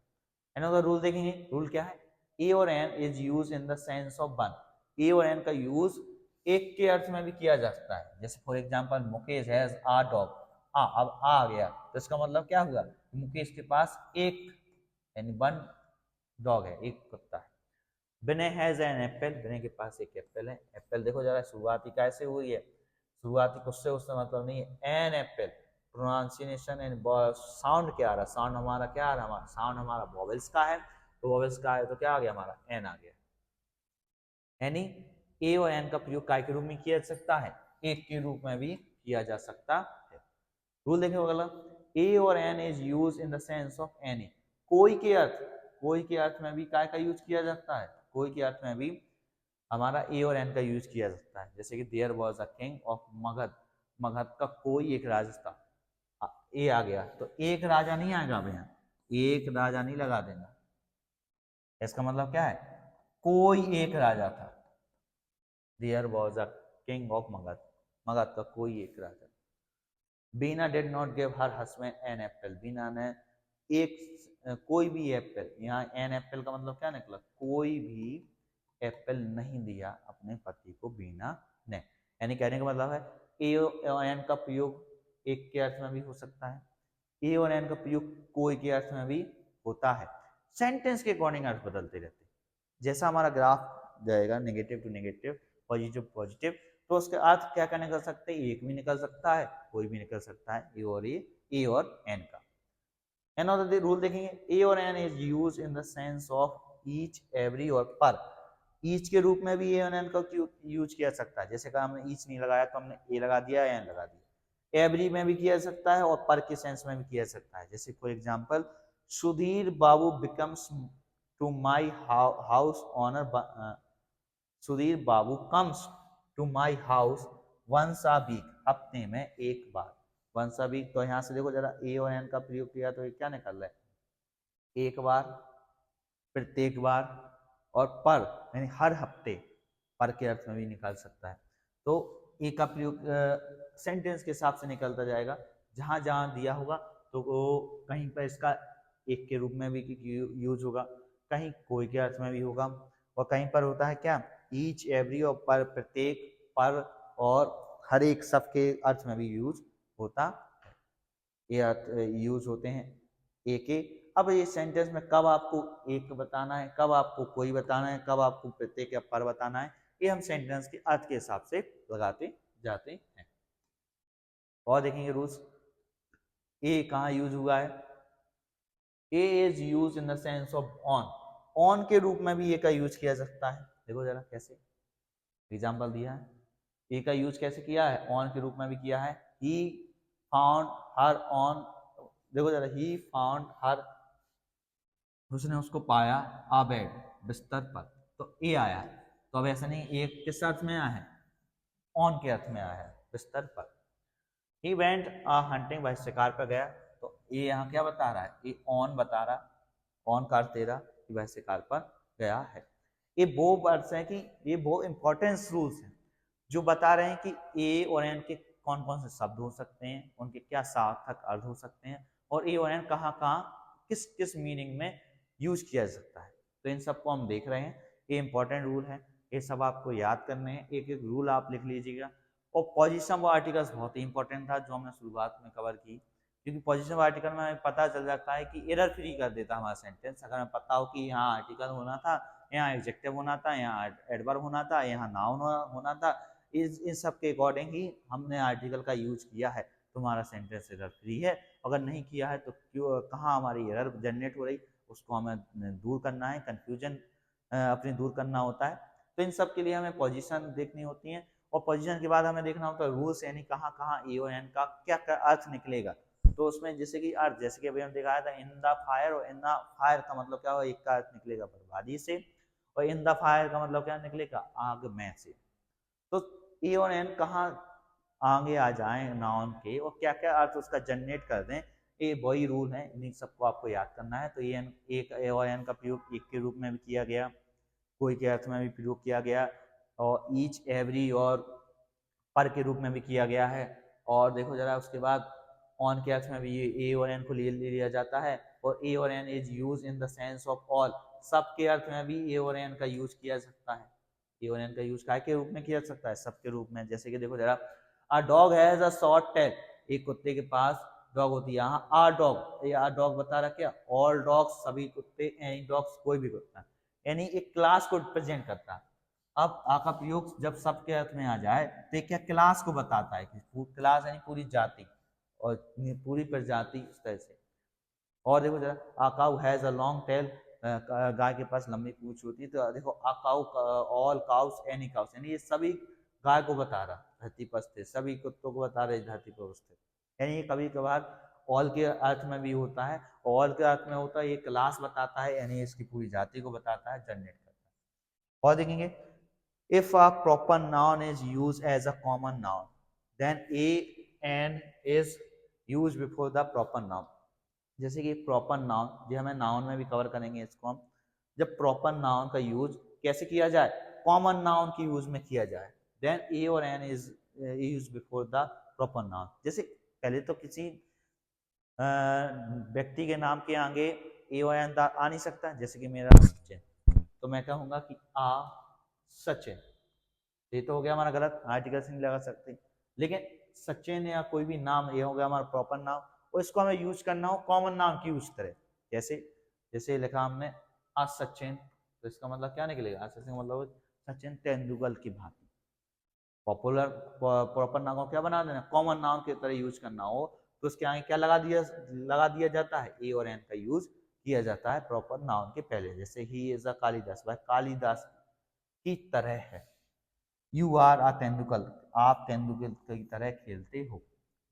अनदर रूल देखेंगे, रूल क्या है, ए और an is use in the sense of one. A और एन का यूज एक के अर्थ में भी किया जा सकता है। जैसे for example, Mukesh has a dog, अब आ गया तो इसका मतलब क्या हुआ, मुकेश के पास एक, यानी वन डॉग है, एक कुत्ता है। विनय हैज एन एप्पल, विनय के पास एक एप्पल है। एप्पल देखो जरा, शुरुआती कैसे हुई है, शुरुआती कुछ से उससे मतलब नहीं है, an apple. Pronunciation and sound क्या आ रहा, साउंड हमारा क्या आ रहा, हमारा साउंड हमारा वॉवेल्स का है, तो वॉवेल्स का है तो क्या आ गया हमारा, एन आ गया। यानी ए और एन का प्रयोग काय के रूप में किया जा सकता है, एक के रूप में भी किया जा सकता है। रूल देखें अगला, ए और an is use in the sense of any. कोई के अर्थ, कोई के अर्थ में भी काय का यूज किया जाता है, कोई के अर्थ में भी हमारा ए और एन का यूज किया जाता है। जैसे कि there was a king of Magadh, Magadh का कोई एक राजा था, ए आ गया तो एक राजा नहीं आएगा भैया, एक राजा नहीं लगा देना, इसका मतलब क्या है, कोई एक राजा था। There was a king of Magadh, Magadh का कोई एक राजा। Beena did not give her husband an apple, Beena ने एक कोई भी एप्पल, यहाँ एन एप्पल का मतलब क्या निकला, कोई भी एप्पल नहीं दिया अपने पति को बीना ने। यानी कहने का मतलब है ए और एन का प्रयोग एक के अर्थ में भी हो सकता है, ए और एन का प्रयोग कोई के अर्थ में भी होता है। सेंटेंस के अकॉर्डिंग अर्थ बदलते रहते हैं। जैसा हमारा ग्राफ जाएगा negative to negative, positive positive, तो उसके अर्थ क्या क्या निकल सकते हैं, एक भी निकल सकता है, कोई भी निकल सकता है, ए और एन का। Another रूल देखेंगे, ए और an is use in the sense of each, every और पर। ईच के रूप में भी ए और एन का यूज किया सकता है। जैसे कहा हमने ईच नहीं लगाया तो हमने ए लगा दिया, एन लगा दिया। एवरी में भी किया जा सकता है और पर के सेंस में भी किया जा सकता है। जैसे for example, Sudhir Babu becomes to my house honour, Sudhir Babu comes to my house once a week, हफ्ते में एक बार। वंस अ वीक, तो यहाँ से देखो जरा ए और एन का प्रयोग किया तो ये क्या निकल रहा है, एक बार, प्रत्येक बार, और पर यानी हर हफ्ते, पर के अर्थ में भी निकाल सकता है। तो ए का प्रयोग सेंटेंस के हिसाब से निकलता जाएगा, जहां जहां दिया होगा तो वो कहीं पर इसका एक के रूप में भी यूज होगा, कहीं कोई के अर्थ में भी होगा, और कहीं पर होता है क्या, ईच, एवरी और पर, प्रत्येक, पर और हर एक, सब के अर्थ में भी यूज होता है। ये अर्थ यूज होते हैं ए के। अब ये सेंटेंस में कब आपको एक बताना है, कब आपको कोई बताना है, कब आपको प्रत्येक या पर बताना है, ये हम सेंटेंस के अर्थ के हिसाब से लगाते जाते हैं। और देखेंगे रूल्स, ए कहाँ यूज हुआ है, a is use in the sense of on. On के रूप में भी ए का यूज किया जा सकता है। देखो जरा कैसे, एग्जाम्पल दिया है, ए का यूज कैसे किया है, ऑन के रूप में भी किया है। ही फाउंड हर ऑन, देखो जरा, ही फाउंड हर, उसने उसको पाया, आ बेड, बिस्तर पर, तो ए आया। तो अब ऐसा नहीं, ए किस अर्थ में आया है, ऑन के अर्थ में आया है, बिस्तर पर। ही वेंट आ हंटिंग, वह शिकार पर गया, तो ये यहाँ क्या बता रहा है, ये ऑन बता रहा, ऑन का अर्थ दे रहा कि वह शिकार पर गया है। ये वो वर्ड्स हैं कि ये वो इंपॉर्टेंस रूल्स हैं जो बता रहे हैं कि ए और एन के कौन कौन से शब्द हो सकते हैं, उनके क्या सार्थक अर्थ हो सकते हैं, और ए और एन कहाँ कहाँ किस किस मीनिंग में यूज किया जा सकता है। तो इन सबको हम देख रहे हैं, ये इंपॉर्टेंट रूल है, ये सब आपको याद करने हैं, एक एक रूल आप लिख लीजिएगा। और पोजीशन ऑफ आर्टिकल्स बहुत ही इंपॉर्टेंट था जो हमने शुरुआत में कवर की, क्योंकि पोजीशन ऑफ आर्टिकल में हमें पता चल जाता है कि एरर फ्री कर देता हमारा सेंटेंस। अगर हमें पता हो कि यहाँ आर्टिकल होना था, यहाँ एडजेक्टिव होना था, यहाँ एडवर्ब होना था, यहाँ नाउन होना था, इन सब के अकॉर्डिंग ही हमने आर्टिकल का यूज किया है, तुम्हारा सेंटेंस एरर फ्री है। अगर नहीं किया है तो क्यों, कहाँ हमारी एरर जनरेट हो रही, उसको हमें दूर करना है, कन्फ्यूजन अपनी दूर करना होता है। तो इन सब के लिए हमें पोजीशन देखनी होती है, और पोजीशन के बाद हमें देखना होता है रूल्स, यानी कहाँ कहाँ ए और एन का क्या क्या अर्थ निकलेगा। तो उसमें जैसे कि अर्थ, जैसे कि अभी हम दिखाया था इन द फायर, और इन द फायर का मतलब क्या हो, एक का अर्थ निकलेगा बर्बादी से, और इन द फायर का मतलब क्या निकलेगा, आग में से। तो ए और एन कहाँ आगे आ जाए नाउन के, और क्या क्या अर्थ उसका जनरेट कर दें, ये वही रूल है, इन सबको आपको याद करना है। तो ए और एन का प्रयोग एक के रूप में भी किया गया, कोई के अर्थ में भी प्रयोग किया गया, और ईच, एवरी और पर के रूप में भी किया गया है। और देखो जरा उसके बाद ऑन के अर्थ में भी ए और एन को ले लिया जाता है, और ए और an is use in the sense of all, सब के अर्थ में भी ए और एन का यूज किया जा सकता है। ए और एन का यूज काय के रूप में किया जा सकता है, सब के रूप में। जैसे कि देखो जरा, a dog has a short tail, एक कुत्ते के पास डॉग होती है, यहाँ आ डॉग, ये आ डॉग बता रहा क्या, ऑल डॉग्स, सभी कुत्ते, एनी डॉग्स, कोई भी कुत्ता, यानी एक क्लास को रिप्रेजेंट करता है। अब आ का प्रयोग जब सब के अर्थ में आ जाए तो ये क्या क्लास को बताता है, कि क्लास यानी पूरी जाति और पूरी प्रजाति, इस तरह से। और देखो जरा, a cow has a long tail, गाय के पास लंबी पूंछ होती है, तो देखो a cow, all cows, any cows, यानी ये सभी गाय को बता रहा, धरती पर स्थित सभी कुत्तों को बता रहे, धरती पर स्थित। यानी ये कभी कभार ऑल के अर्थ में भी होता है, ऑल के अर्थ में होता है, ये क्लास बताता है, यानी इसकी पूरी जाति को बताता है, जनरेट करता है। और देखेंगे, if a proper noun is used as a common noun, then a and is used before the proper noun। जैसे कि प्रॉपर नाउन, ये हमें नाउन में भी कवर करेंगे इसको हम, जब प्रॉपर नाउन का यूज कैसे किया जाए, कॉमन नाउन की यूज में किया जाए, देन ए और an is use before the proper noun. जैसे पहले तो किसी व्यक्ति के नाम के आगे ए और एन आ नहीं सकता, जैसे कि मेरा बच्चे, तो मैं कहूंगा कि आ सचिन, ये तो हो गया हमारा गलत, आर्टिकल से नहीं लगा सकते। लेकिन सचिन या कोई भी नाम, ये हो गया हमारा प्रॉपर नाम, और इसको हमें यूज करना हो कॉमन नाम की यूज करें। जैसे जैसे लिखा हमने आज सचिन, तो इसका मतलब क्या निकलेगा, आज सचिन मतलब सचिन तेंदुलकर की भांति। पॉपुलर प्रॉपर नाम को क्या बना देना, कॉमन नाम की तरह यूज करना हो तो उसके आगे क्या लगा दिया जाता है, ए और एन का यूज किया जाता है प्रॉपर नाउन के पहले। जैसे ही इज अ कालिदास, भाई कालिदास की तरह है। यू आर आ तेंदुलकर, आप तेंदुलकर की तरह खेलते हो।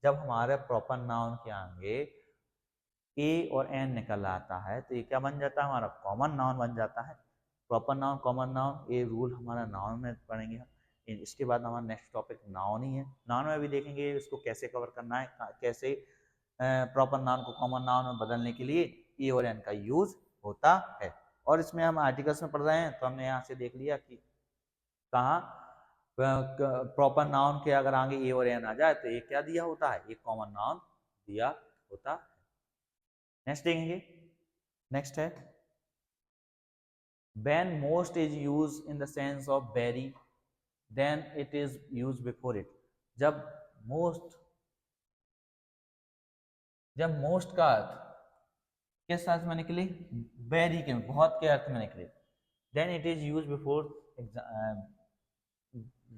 जब हमारे प्रॉपर नाउन के आगे ए और एन निकल आता है तो ये क्या बन जाता है, हमारा कॉमन नाउन बन जाता है। प्रॉपर नाउन, कॉमन नाउन, ये रूल हमारा नाउन में पढ़ेंगे। इसके बाद हमारा नेक्स्ट टॉपिक नाउन ही है। नाउन में भी देखेंगे इसको कैसे कवर करना है, कैसे प्रॉपर नाउन को कॉमन नाउन में बदलने के लिए ए और एन का यूज होता है। और इसमें हम आर्टिकल्स में पढ़ रहे हैं तो हमने यहाँ से देख लिया कि कहाँ प्रॉपर नाउन के अगर आगे ए और एन आ जाए तो ये क्या दिया होता है, एक कॉमन नाउन दिया होता है। नेक्स्ट देखेंगे, नेक्स्ट है when most is used in the sense of very, then it is used before it। जब most का अर्थ किस अर्थ में निकले, वेरी के, बहुत के अर्थ में निकले, then it is use before.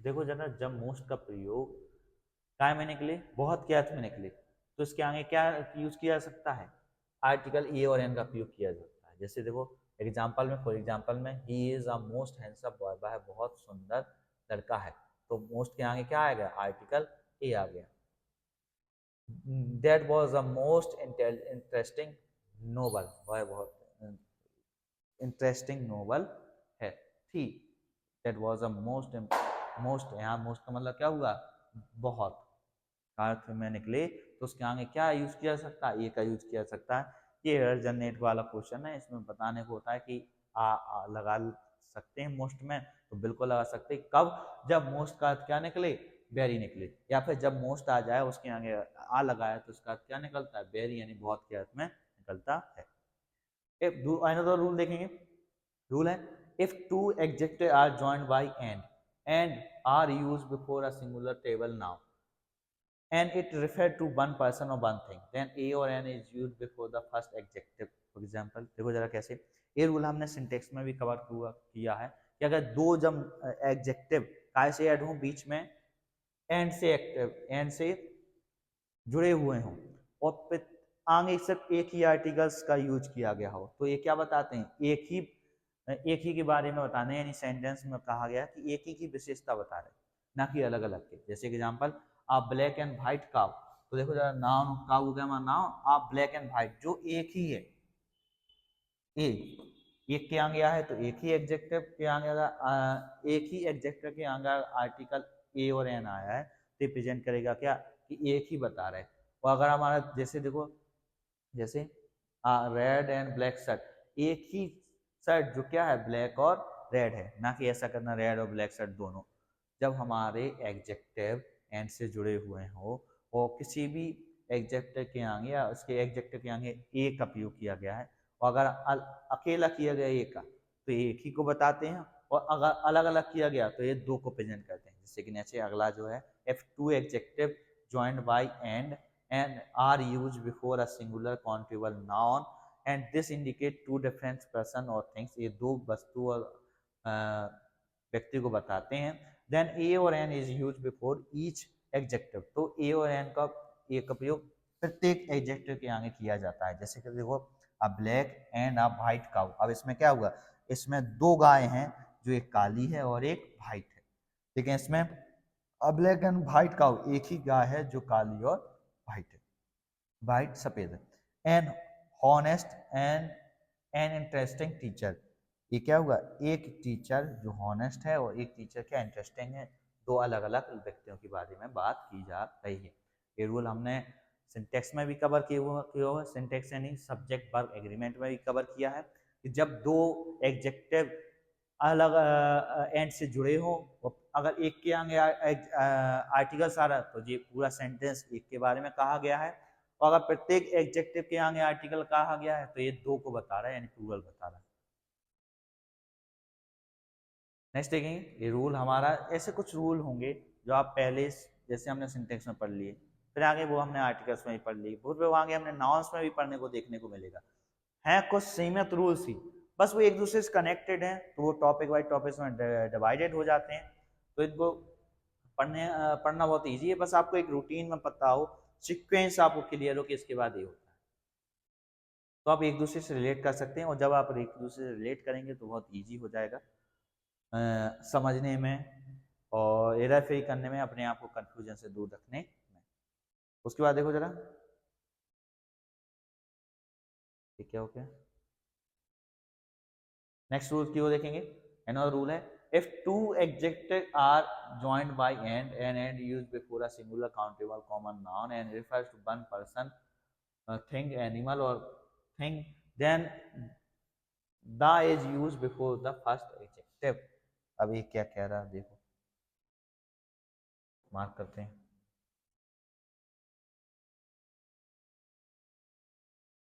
देखो जरा, जब मोस्ट का प्रयोग काय में निकले, बहुत के अर्थ में निकले, तो इसके आगे क्या यूज किया जा सकता है, आर्टिकल ए और एन का प्रयोग किया जाता है। जैसे देखो एग्जाम्पल में, फॉर एग्जाम्पल में he is a most handsome boy, वह बहुत सुंदर लड़का है, तो मोस्ट के आगे क्या आ गया, आर्टिकल ए आ गया। That was a most interesting novel, वह बहुत इंटरेस्टिंग नोबल है थी। That was a most, most यहाँ मोस्ट का मतलब क्या हुआ, बहुत अर्थ में निकले, तो उसके आगे क्या यूज किया जा सकता है, ए का यूज किया जा सकता है। ये एरर जनरेट वाला क्वेश्चन है, इसमें बताने को होता है कि आ लगा सकते हैं मोस्ट में, तो बिल्कुल लगा सकते हैं। कब, जब मोस्ट का अर्थ क्या निकले, वेरी निकले, या फिर जब मोस्ट आ जाए उसके आगे आ लगाए तो उसका अर्थ क्या निकलता है, वेरी, यानी बहुत के अर्थ में निकलता है। अनदर रूल देखेंगे, रूल है if two adjective are joined by and are used before a singular table noun and it refer to one person or one thing, then a or n is used before the first adjective। for example देखो जरा कैसे, ये rule हमने syntax में भी cover किया है कि अगर दो जब एडजेक्टिव काय से ऐड हो, बीच में एंड से जुड़े हुए हों, और फिर आगे सिर्फ एक ही आर्टिकल्स का यूज किया गया हो, तो ये क्या बताते हैं, एक ही के बारे में बताने, यानी सेंटेंस में कहा गया कि एक ही की विशेषता बता रहे, ना कि अलग अलग के। जैसे एग्जांपल, आप ब्लैक एंड व्हाइट काउ, तो देखो जरा नाउन काउ हो गया हमारा नाउन, आप ब्लैक एंड व्हाइट जो एक ही है, एक के आगे आया है तो एक ही एडजेक्टिव के आगे, एक ही एडजेक्टिव के आगे आर्टिकल ए और एन आया है तो रिप्रेजेंट करेगा क्या, कि एक ही बता रहे। और अगर हमारा जैसे देखो, जैसे रेड एंड ब्लैक शर्ट, एक ही शर्ट जो क्या है, ब्लैक और रेड है, ना कि ऐसा करना रेड और ब्लैक शर्ट दोनों। जब हमारे एडजेक्टिव एंड से जुड़े हुए हो और किसी भी एडजेक्टिव के आगे या उसके एडजेक्टिव के आगे ए का प्रयोग किया गया है, और अगर अकेला किया गया ए का तो एक ही को बताते हैं, और अगर अलग अलग किया गया तो ये दो को प्रेजेंट करते हैं। जैसे कि नीचे अगला जो है, if two adjective joined by and are used before a singular countable noun and this indicate two different person or things, ये दो वस्तु और व्यक्ति को बताते हैं। then a और n is used before each adjective, तो a और n का ए का प्रयोग प्रत्येक एडजेक्टिव के आगे किया जाता है। जैसे कि देखो अ black and a white cow, अब इसमें क्या हुआ, इसमें दो गाय हैं जो एक काली है और एक व्हाइट है, ठीक है। इसमें अ ब्लैक एंड व्हाइट काउ, एक ही गाय है जो काली और व्हाइट है, व्हाइट सफेद है। And honest and an interesting teacher, ये क्या हुआ, एक टीचर जो हॉनेस्ट है और एक टीचर क्या इंटरेस्टिंग है, दो अलग अलग व्यक्तियों के बारे में बात की जा रही है। ये रूल हमने सिंटेक्स में भी कवर किया हुआ, सिंटेक्स यानी सब्जेक्ट वर्ब एग्रीमेंट में भी कवर किया है कि जब दो एडजेक्टिव अलग एंड से जुड़े हो, अगर एक के आगे आर्टिकल्स आ रहा है तो ये पूरा सेंटेंस एक के बारे में कहा गया है, और अगर प्रत्येक एडजेक्टिव के आगे आर्टिकल कहा गया है तो ये दो को बता रहा है, यानी प्लूरल बता रहा है। नेक्स्ट देखेंगे ये रूल हमारा, ऐसे कुछ रूल होंगे जो आप पहले जैसे हमने सिंटेक्स में पढ़ लिए, फिर आगे वो हमने आर्टिकल्स में भी पढ़ लिए, फिर वो आगे हमने नाउन्स में भी पढ़ने को देखने को मिलेगा। हैं कुछ सीमित रूल्स ही, बस वो एक दूसरे से कनेक्टेड हैं, तो वो टॉपिक वाइज टॉपिक्स में डिवाइडेड हो जाते हैं, तो इनको पढ़ना बहुत ईजी है। बस आपको एक रूटीन में पता हो, सिक्वेंस आपको क्लियर हो कि इसके बाद ये होता है, तो आप एक दूसरे से रिलेट कर सकते हैं। और जब आप एक दूसरे से रिलेट करेंगे तो बहुत ईजी हो जाएगा समझने में और हेरा फेरी करने में, अपने आप को कंफ्यूजन से दूर रखने में। उसके बाद देखो जरा ये क्या हो गया, नेक्स्ट रूल की वो देखेंगे। अनदर रूल है, if two adjectives are joined by and used before a singular countable common noun and refers to one person, thing, animal or thing, then the is used before the first adjective। अब ये क्या कह रहा है देखो, mark करते हैं।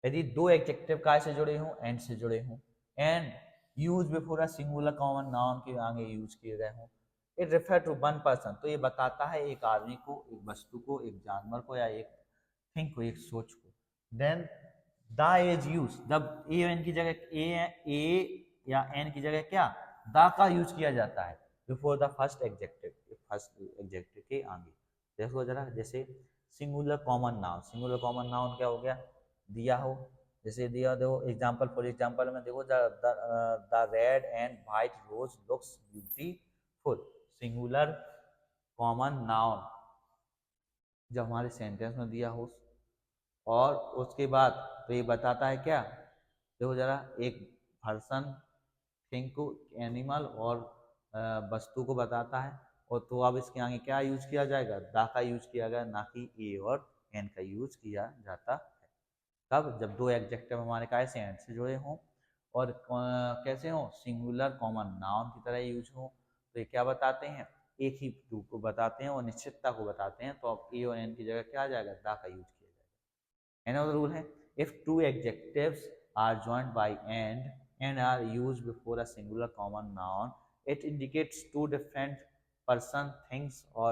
यदि दो एडजेक्टिव काय से जुड़े हों, एंड से जुड़े हों, and use before a singular common noun के आगे यूज किए गए हों, it refer to one person, तो ये बताता है एक आदमी को, एक वस्तु को, एक जानवर को, या एक थिंग को, एक सोच को। देन द इज यूज, जब ए एन की जगह ए या एन की जगह क्या द का यूज किया जाता है before the first adjective, first adjective के आगे। देखो जरा, जैसे singular common noun, singular common noun क्या हो गया, दिया हो, जैसे दिया देखो एग्जांपल, फॉर एग्जांपल में देखो the red and white rose looks beautiful, singular common noun जब हमारे सेंटेंस में दिया हो, और उसके बाद तो ये बताता है क्या, देखो जरा, एक पर्सन, थिंग को, एनिमल और वस्तु को बताता है, और तो अब इसके आगे क्या यूज किया जाएगा, दा का यूज किया गया, ना कि ए और एन का यूज किया जाता है। कब, जब दो एडजेक्टिव हमारे काय से एंड से जुड़े हों और कैसे हों, सिंगुलर कॉमन नाउन की तरह यूज हो, तो ये क्या बताते हैं, एक ही टू को बताते हैं और निश्चितता को बताते हैं, तो अब ए और एन की जगह क्या आ जाएगा, दा का यूज किया जाएगा। Another रूल है, if two adjectives are joined by and are used before a singular common noun, it indicates two different person, things or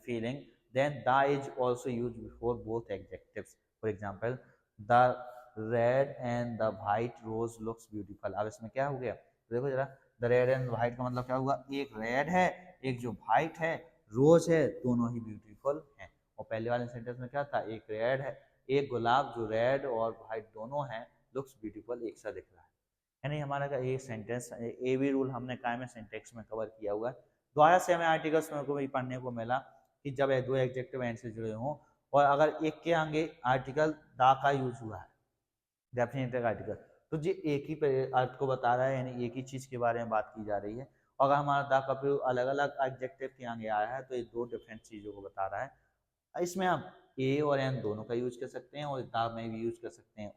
feeling, then the is also used before both adjectives। For example, the red and the white rose looks beautiful। अब इसमें क्या हो गया, देखो जरा, the red and white का मतलब क्या हुआ, एक रेड है, एक जो व्हाइट है, रोज है, दोनों ही ब्यूटीफुल हैं। और पहले वाले सेंटेंस में क्या था, एक रेड है, एक गुलाब जो रेड और वाइट दोनों हैं, लुक्स ब्यूटीफुल एक सा दिख रहा है। यानी हमारा का ये सेंटेंस, ए बी रूल हमने काय में सिंटेक्स में कवर किया हुआ है। दोबारा से हमें आर्टिकल्स में को भी पढ़ने को मिला कि जब दो एडजेक्टिव एंड से जुड़े हों और अगर एक के आगे आर्टिकल दा का यूज हुआ है, डेफिनेटिव आर्टिकल, तो ये एक ही अर्थ को बता रहा है, यानी एक ही चीज के बारे में बात की जा रही है। अगर हमारा दा का प्रयोग अलग अलग एडजेक्टिव के आगे आया है तो ये दो डिफरेंट चीजों को बता रहा है। इसमें आप ए और एन दोनों का यूज कर सकते हैं और द में भी यूज कर सकते हैं।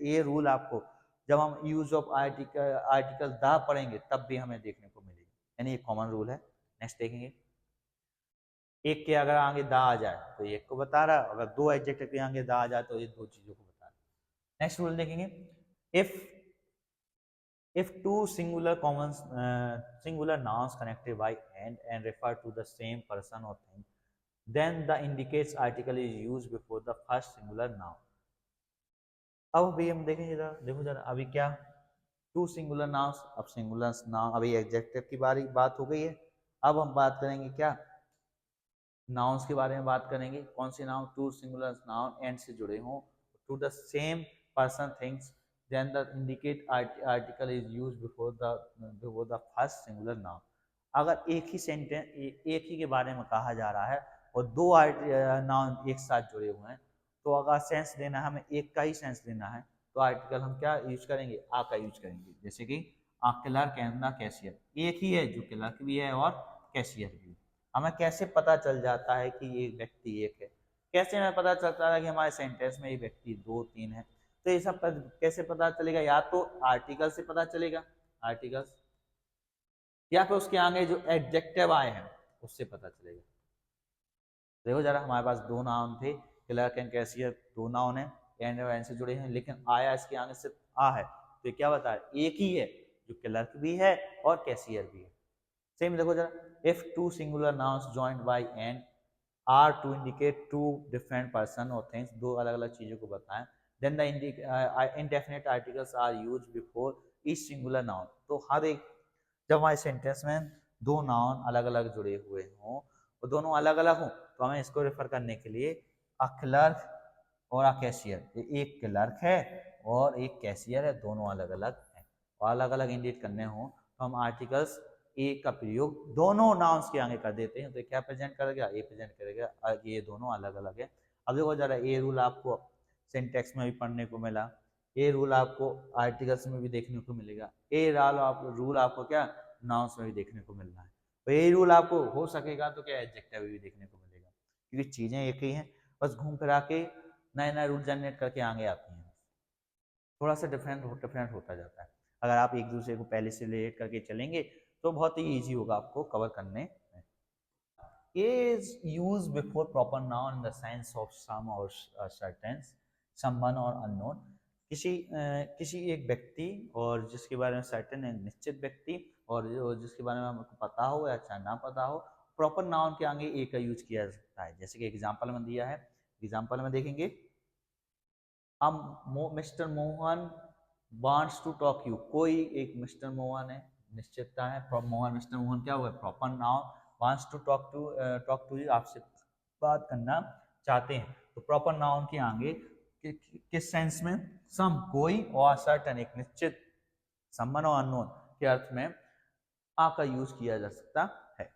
ये रूल आपको जब हम यूज ऑफ आर्टिकल द पढ़ेंगे तब भी हमें देखने को मिलेगा, यानी एक कॉमन रूल है। नेक्स्ट देखेंगे, एक के अगर आगे द आ जाए तो एक को बता रहा है, अगर दो एडजेक्टिव के आगे द आ जाए तो ये दो चीजों को बता रहा है। नेक्स्ट रूल देखेंगे, if two singular nouns connected by and refer to the same person or thing, then the indicates article is used before the first singular noun। अब अभी हम देखेंगे जरा, देखो जरा, अभी क्या, टू सिंगुलर नाउन्स, अब सिंगुलर नाउन, अभी एडजेक्टिव की बात हो गई है। अब हम बात करेंगे क्या, नाउन्स के बारे में बात करेंगे। कौन से noun, two singular noun and से जुड़े हों, to the same person things, then the indicate article is used before the first singular noun। अगर एक ही सेंटेंस, एक ही के बारे में कहा जा रहा है और दो नाउन एक साथ जुड़े हुए हैं, तो अगर सेंस देना है, हमें एक का ही सेंस देना है, तो आर्टिकल हम क्या यूज करेंगे, आ का यूज करेंगे। जैसे कि क्लर्क एंड द कैशियर, एक ही है जो क्लर्क भी है और कैशियर भी। हमें कैसे पता चल जाता है कि ये व्यक्ति एक है, कैसे हमें पता चलता है कि हमारे सेंटेंस में ये व्यक्ति दो तीन है, तो ये सब कैसे पता चलेगा, या तो आर्टिकल से पता चलेगा, आर्टिकल्स, या फिर उसके आगे जो एडजेक्टिव आए हैं उससे पता चलेगा। देखो जरा, हमारे पास दो नाउन थे, क्लर्क एंड कैशियर, दो नाउन है, एंड से जुड़े हैं, लेकिन आया इसके आगे सिर्फ आ है, तो ये क्या बता है, एक ही है जो क्लर्क भी है और कैशियर भी है। सेम देखो जरा, if two singular nouns joined by and are to indicate two different person और थिंग्स, दो अलग अलग चीजों को बताएं, then the indefinite articles are use before each singular noun. तो हर एक, जब हमारे सेंटेंस में दो नाउन अलग अलग जुड़े हुए हों और दोनों अलग अलग हों, तो हमें इसको रेफर करने के लिए अ क्लर्क और अ कैशियर, एक क्लर्क है और एक कैशियर है, दोनों अलग अलग हैं और अलग अलग इंडिकेट करने हों तो हम आर्टिकल्स ए का प्रयोग दोनों नाउन्स के आगे कर देते हैं। तो क्या प्रेजेंट करेगा, ए प्रेजेंट करेगा, ये दोनों अलग अलग है। अब देखो जरा, ए रूल आपको सिंटेक्स में भी पढ़ने को मिला, ए रूल आपको आर्टिकल्स में भी देखने को मिलेगा, ए रूल आपको क्या नाउन्स में भी देखने को मिल रहा है। तो ये रूल आपको हो सकेगा तो क्या एडजेक्टिव भी देखने को मिलेगा, क्योंकि चीजें एक ही हैं, बस घूम फिरा के नए नए रूल जनरेट करके आगे आती हैं, थोड़ा सा डिफरेंट होता जाता है। अगर आप एक दूसरे को पहले से रिलेट करके चलेंगे तो बहुत ही ईजी होगा आपको कवर करने में। is used before proper noun in the sense of some or certain, someone or unknown, किसी एक व्यक्ति और जिसके बारे में सर्टेन है, निश्चित व्यक्ति, और जिसके बारे में हमको पता हो या अच्छा ना पता हो, प्रॉपर नाउन के आगे ए का यूज किया जा सकता है। जैसे कि एग्जांपल में दिया है, एग्जांपल में देखेंगे, mister Mohan wants to talk you, कोई एक मिस्टर मोहन है, निश्चितता है, मोहन, मिस्टर मोहन क्या हुआ, proper noun, wants to talk to you, आपसे बात करना चाहते हैं। तो प्रॉपर नाउन के आगे किस सेंस में, सम कोई, और सर्टेन एक निश्चित, समवन और अननोन के अर्थ में आ का यूज किया जा सकता है।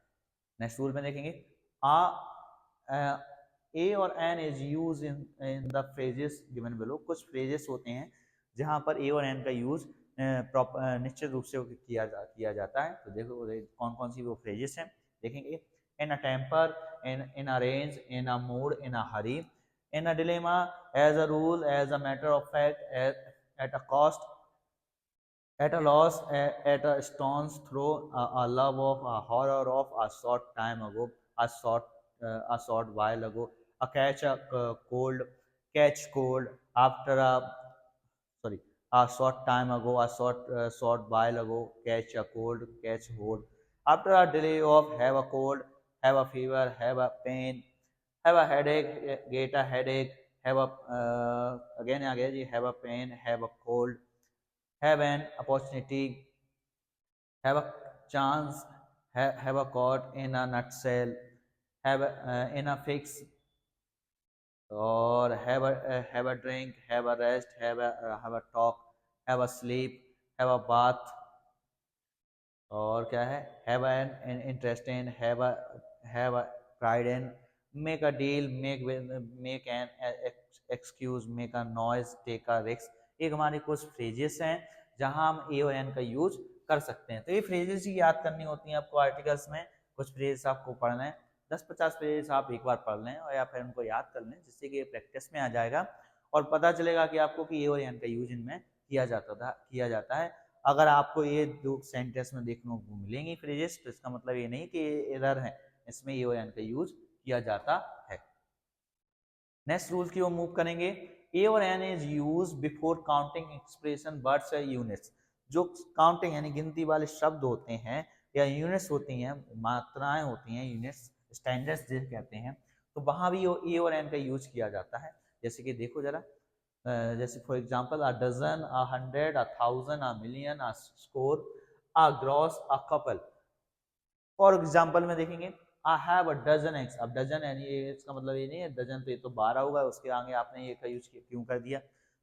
नेक्स्ट रूल में देखेंगे, आ ए और an is use in the phrases given below. कुछ फ्रेजेस होते हैं जहां पर ए और एन का यूज निश्चित रूप से किया जाता है। तो देखो कौन कौन सी वो फ्रेजेस हैं, देखेंगे, in a temper, in a range, in a mood, in a hurry, in a dilemma, as a rule, as a matter of fact, at a cost, at a loss, at a stone's throw, a love of, a horror of, a short time ago, a short while ago, a catch a cold, catch cold, after a, sorry, a short time ago, a short while ago, catch a cold, catch hold, after a delay of, have a cold, have a fever, have a pain, have a headache, get a headache, have a again, have a pain, have a cold, have an opportunity, have a chance, have a caught in a nutshell, have in a fix, or have a drink, have a rest, have a talk, have a sleep, have a bath, और क्या है, have an interest in, have a pride in, make a deal, make an excuse, make a noise, take a risk। एक हमारे कुछ phrases हैं जहां हम ए और एन का यूज कर सकते हैं। तो ये फ्रेजेस ही याद करनी होती हैं आपको आर्टिकल्स में। कुछ फ्रेजेस आपको पढ़ना है, 10-50 फ्रेजेस आप एक बार पढ़ लें और या फिर उनको याद कर लें, जिससे कि ये प्रैक्टिस में आ जाएगा और पता चलेगा कि आपको कि ए और एन का यूज इनमें किया जाता है। अगर आपको ये दो सेंटेंस में देखने को मिलेंगी फ्रेजेस, तो इसका मतलब ये नहीं कि ये एरर है, इसमें ए और एन का यूज किया जाता है। नेक्स्ट रूल की ओर मूव करेंगे, ए और an is use before counting expression words या यूनिट्स। जो काउंटिंग यानी गिनती वाले शब्द होते हैं या यूनिट्स होती हैं, मात्राएं होती हैं, यूनिट्स स्टैंडर्ड्स जिसे कहते हैं, तो वहां भी ए और एन का यूज किया जाता है। जैसे कि देखो जरा, जैसे for example, a dozen, a hundred, a thousand, a million, a score, a gross, a couple. और एग्जांपल में देखेंगे, I have a dozen eggs. अब डजन यानी इसका मतलब ये नहीं है डजन, तो ये तो 12 होगा, उसके आगे आपने ये का यूज क्यों कर दिया।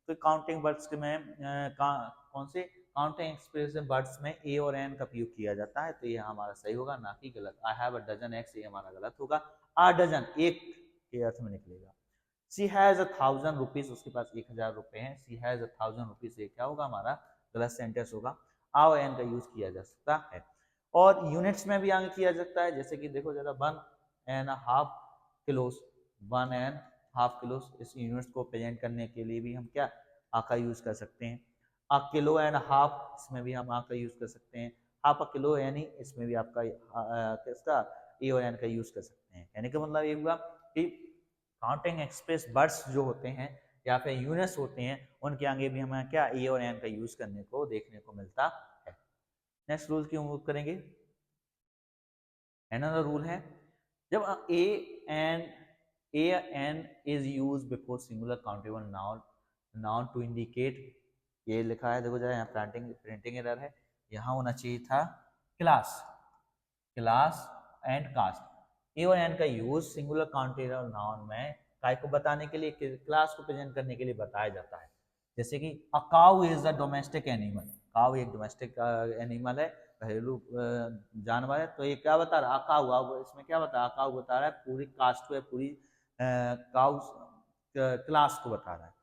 तो काउंटिंग वर्ड्स में कौन से काउंटिंग एक्सप्रेशन वर्ड्स में ए और एन का प्रयोग किया जाता है, तो ये हमारा सही होगा, ना कि गलत। I have a dozen eggs, ये हमारा गलत होगा। आ डजन एक के अर्थ में निकलेगा। सी हैज 1,000 रुपीज, उसके पास 1,000 रुपए हैं। सी हैज 1,000 रुपीज, ये क्या होगा, हमारा गलत सेंटेंस होगा। आ और एन का यूज किया जा सकता है। और यूनिट्स में भी आगे किया जाता है, जैसे कि देखो जरा, 1.5 किलोस, 1.5 किलोस, इस यूनिट्स को प्रेजेंट करने के लिए भी हम क्या आ का यूज कर सकते हैं। अ किलो एंड हाफ, इसमें भी हम आ का यूज कर सकते हैं। हाफ अ किलो यानी इसमें भी आपका किसका ए और एन का यूज कर सकते हैं। यानी कि मतलब ये हुआ कि काउंटिंग एक्सप्रेस वर्ड्स जो होते हैं या फिर यूनिट्स होते हैं, उनके आगे भी हमें क्या ए और एन का यूज करने को देखने को मिलता है। नेक्स्ट रूल की उम्मीद करेंगे, अनदर रूल है, जब a an is use before singular countable noun to indicate, ये लिखा है देखो जरा यहाँ प्रिंटिंग एरर है, यहाँ होना चाहिए था क्लास एंड कास्ट। ए और एन का यूज सिंगुलर काउंटेबल नाउन में काय को बताने के लिए, क्लास को प्रेजेंट करने के लिए बताया जाता है। जैसे कि a cow is a domestic animal, cow एक डोमेस्टिक एनिमल है, घरेलू जानवर है। तो ये क्या बता रहा है, अकाउ, अब इसमें क्या बता रहा है, अकाउ बता रहा है पूरी कास्ट को, पूरी काउ क्लास को बता रहा है।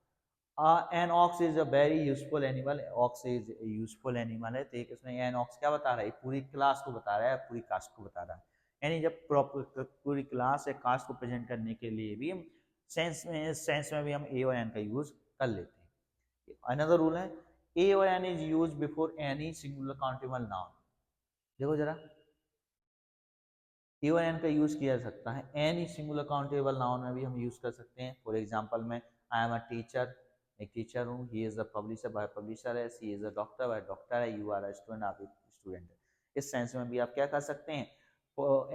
An ox is a very useful animal, ox is useful animal है, तो एक इसमें एन ऑक्स क्या बता रहा है, पूरी क्लास को बता रहा है, पूरी कास्ट को बता रहा है। यानी जब पूरी क्लास या कास्ट को प्रेजेंट करने के लिए भी सेंस में भी हम ए और एन का यूज कर लेते हैं। अनदर रूल है, ए और an is use before any singular countable noun. देखो जरा, ए और एन का यूज किया जा सकता है एनी सिंगुलर काउंटेबल नाउन में भी हम यूज कर सकते हैं। फॉर एग्जांपल में आई एम अ टीचर, एक टीचर हूँ, ही इज अ पब्लिशर, वह पब्लिशर है, सी इज अ डॉक्टर, वह डॉक्टर है, यू आर अ स्टूडेंट, आप एक स्टूडेंट है। इस सेंस में भी आप क्या कर सकते हैं,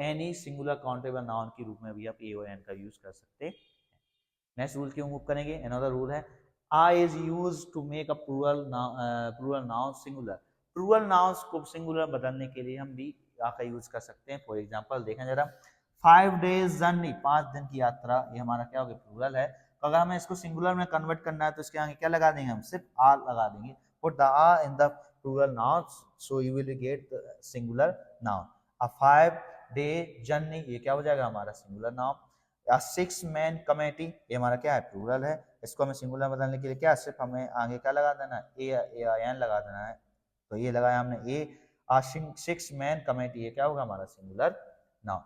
एनी सिंगुलर काउंटेबल नाउन के रूप में भी आप ए और एन का यूज कर सकते हैं। नेक्स्ट रूल क्यों मूव करेंगे, अनदर रूल है, I is use to make a plural noun singular. Plural nouns को सिंगुलर बदलने के लिए हम भी आ का यूज कर सकते हैं। फॉर एग्जांपल देखें जरा, 5 days जर्नी, 5 दिन की यात्रा, ये हमारा क्या हो गया, प्लूरल है। तो अगर हमें इसको सिंगुलर में कन्वर्ट करना है तो इसके आगे क्या लगा देंगे, हम सिर्फ आर लगा देंगे, put the r in the plural noun, so you will get singular noun. A 5 day journey, ये क्या हो जाएगा हमारा सिंगुलर नाउन। या 6 मैन कमेटी, ये हमारा क्या है, प्लूरल है। इसको हमें सिंगुलर बदलने के लिए क्या, सिर्फ हमें आगे क्या लगा देना है, ए एन लगा देना है। तो ये लगाया हमने ए, 6 मैन कमेटी, ये क्या होगा हमारा सिंगुलर नाउन।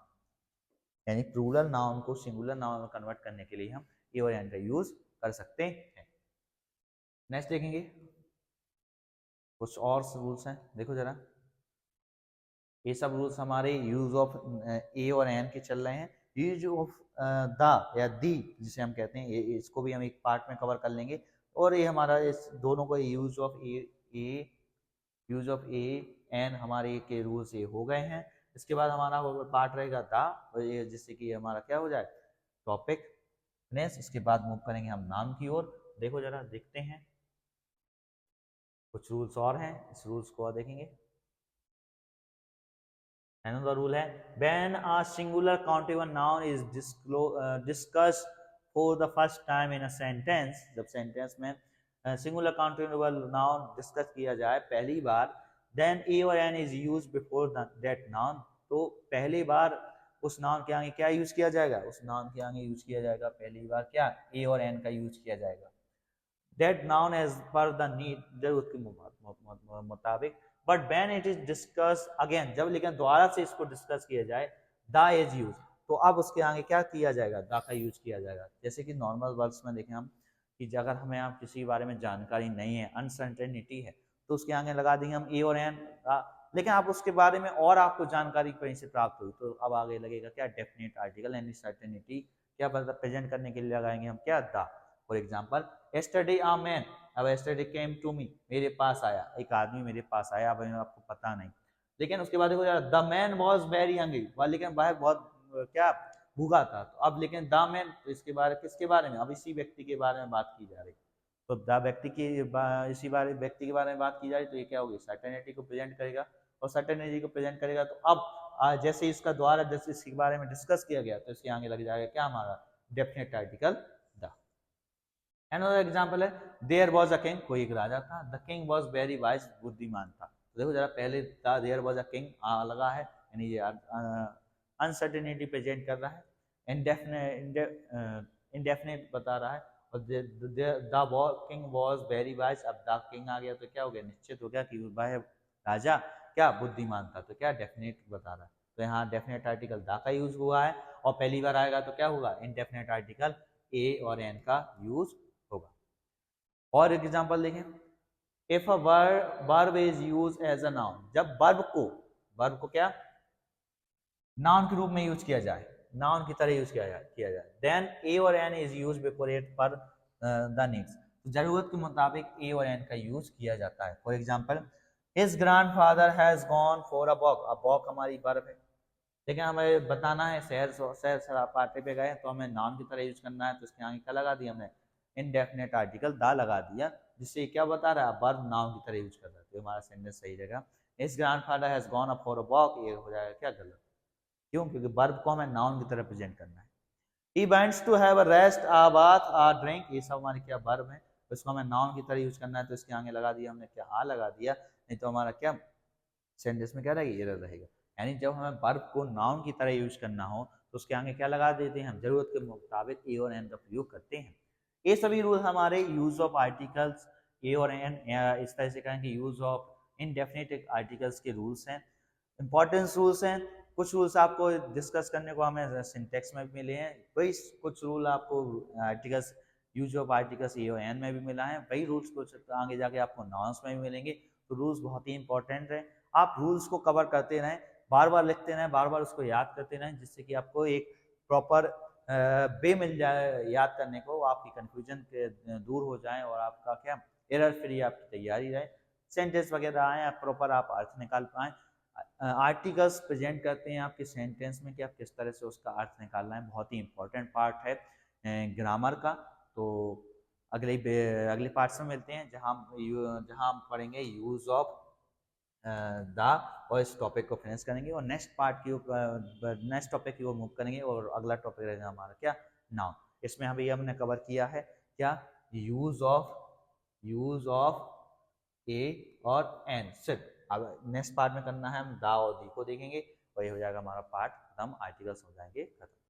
यानी प्लूरल नाउन को सिंगुलर नाउन में कन्वर्ट करने के लिए हम ए और एन का यूज कर सकते हैं। नेक्स्ट देखेंगे, कुछ और रूल्स हैं, देखो जरा, ये सब रूल्स हमारे यूज ऑफ ए और एन के चल रहे हैं। यूज ऑफ द या दी जिसे हम कहते हैं, इसको भी हम एक पार्ट में कवर कर लेंगे। और ये हमारा इस दोनों को यूज ऑफ ए एन हमारे के रूल्स ये हो गए हैं। इसके बाद हमारा पार्ट रहेगा द, जिससे कि हमारा क्या हो जाए, टॉपिक। नेक्स्ट इसके बाद मूव करेंगे हम नाम की ओर। देखो जरा, देखते हैं कुछ रूल्स और हैं, इस रूल्स को और देखेंगे। Another rule है, when a singular countable noun is discussed for the first time in a sentence, जब सेंटेंस में सिंगुलर काउंटेबल नाउन डिस्कस किया जाए पहली बार, then a और n is used before that noun, तो पहली बार उस नाउन के आगे क्या यूज किया जाएगा, उस नाउन के आगे यूज किया जाएगा पहली बार क्या, a और n का यूज किया जाएगा। that noun as per the need, जरूरत के मुताबिक। But when it is discuss again, जब लेकिन दोबारा से इसको डिस्कस किया जाए, द इज यूज, तो अब उसके आगे क्या किया जाएगा, द का यूज किया जाएगा। जैसे कि नॉर्मल वर्ड्स में देखें हम, कि अगर हमें आप किसी बारे में जानकारी नहीं है, अनसर्टेनिटी है, तो उसके आगे लगा देंगे हम ए और एन। लेकिन आप उसके बारे में और आपको जानकारी कहीं से प्राप्त हुई, तो अब आगे लगेगा क्या, डेफिनेट आर्टिकल, यानी सर्टेनिटी क्या प्रेजेंट करने के लिए लगाएंगे हम क्या, the. For example, yesterday a man, अब yesterday came to me, मेरे पास आया, एक आदमी मेरे पास आया, अब आपको पता नहीं। लेकिन उसके बाद देखो यार, the man was very hungry, लेकिन वह बहुत क्या भूखा था। तो अब लेकिन द मैन, तो इसके बारे किसके बारे में, अब इसी व्यक्ति के बारे में बात की जा रही, तो द व्यक्ति की इसी बारे व्यक्ति के बारे में बात की जा रही, तो ये क्या होगी, सर्टेनिटी को प्रेजेंट करेगा। और सर्टेनिटी को प्रेजेंट करेगा तो अब जैसे इसका द्वारा जैसे इसके बारे में डिस्कस किया गया, तो इसके आगे लग जाएगा क्या हमारा, definite article the. Another example है, देयर वॉज अ किंग, कोई एक राजा था, the king was very wise, बुद्धिमान था। तो देखो जरा, पहले देयर वॉज अ किंग लगा है, यानी ये अनसर्टेनिटी प्रेजेंट कर रहा है, इंडेफिनेट बता रहा है। और the king was very wise, अब द किंग आ गया तो क्या हो गया, निश्चित हो गया कि वह राजा क्या बुद्धिमान था, तो क्या डेफिनेट बता रहा है। तो यहाँ डेफिनेट आर्टिकल द का यूज हुआ है, और पहली बार आएगा तो क्या होगा, इनडेफिनेट आर्टिकल ए और एन का यूज होगा। और एग्जांपल देखें, if a verb is use as a noun, जब वर्ब को क्या नाउन के रूप में यूज किया जाए, नाउन की तरह यूज किया जाए, देन ए और an is use before it for the needs, तो जरूरत के मुताबिक ए और एन का यूज किया जाता है। For example, his grandfather has gone for a walk, अब वॉक हमारी वर्ब है, लेकिन हमें बताना है शहर सरापाटे पे गए तो हमें नाउन की तरह यूज करना है, तो इसके आगे क्या लगा दिया हमने, इनडेफिनेट आर्टिकल दा लगा दिया, जिससे क्या बता रहा है, वर्ब नाउन की तरह यूज कर रहा है, तो हमारा सेंटेंस सही रहेगा। इस grandfather has gone up for a walk, ये हो जाएगा क्या, गलत। क्यों, क्योंकि वर्ब को हमें नाउन की तरह प्रेजेंट करना है। He wants to have a rest, a bath, a drink, ये सब हमारे क्या वर्ब है, तो इसको हमें नाउन की तरह यूज करना है, तो इसके आगे लगा दिया हमने क्या, आ लगा दिया, नहीं तो हमारा क्या सेंटेंस में क्या रहेगा, एरर रहेगा। यानी जब हमें वर्ब को नाउन की तरह यूज करना हो तो उसके आगे क्या लगा देते हैं, हम जरूरत के मुताबिक ए और एन का प्रयोग करते हैं। ये सभी रूल हमारे यूज ऑफ आर्टिकल्स ए और एन, इस तरह से कहेंगे यूज ऑफ इनडेफिनिट आर्टिकल्स के रूल्स हैं, इंपॉर्टेंस रूल्स हैं। कुछ रूल्स आपको डिस्कस करने को हमें सिंटेक्स में भी मिले हैं, वही कुछ रूल आपको articles use of articles a और एन में भी मिला है, वही रूल्स कुछ आगे जाके आपको नाउंस में भी मिलेंगे। तो रूल्स बहुत ही इंपॉर्टेंट है, आप रूल्स को कवर करते रहें, बार बार लिखते रहें, बार बार उसको याद करते रहें, जिससे कि आपको एक प्रॉपर वे मिल जाए याद करने को, आपकी कन्फ्यूजन दूर हो जाए और आपका क्या एरर फ्री आपकी तैयारी रहे, सेंटेंस वगैरह आए, आप प्रॉपर आप अर्थ निकाल पाएँ। आर्टिकल्स प्रेजेंट करते हैं आपके सेंटेंस में कि आप किस तरह से उसका अर्थ निकालना है, बहुत ही इंपॉर्टेंट पार्ट है ग्रामर का। तो अगले पार्ट में मिलते हैं, जहाँ हम पढ़ेंगे यूज ऑफ द, और इस टॉपिक को फिनिश करेंगे और नेक्स्ट टॉपिक की ओर मूव करेंगे, और अगला टॉपिक रहेगा हमारा क्या, नाउन। इसमें हमने कवर किया है क्या, यूज ऑफ ए और एन सिर्फ। अब नेक्स्ट पार्ट में करना है हम दा और दी को देखेंगे, वही हो जाएगा हमारा पार्ट खत्म, आर्टिकल्स हो जाएंगे खत्म।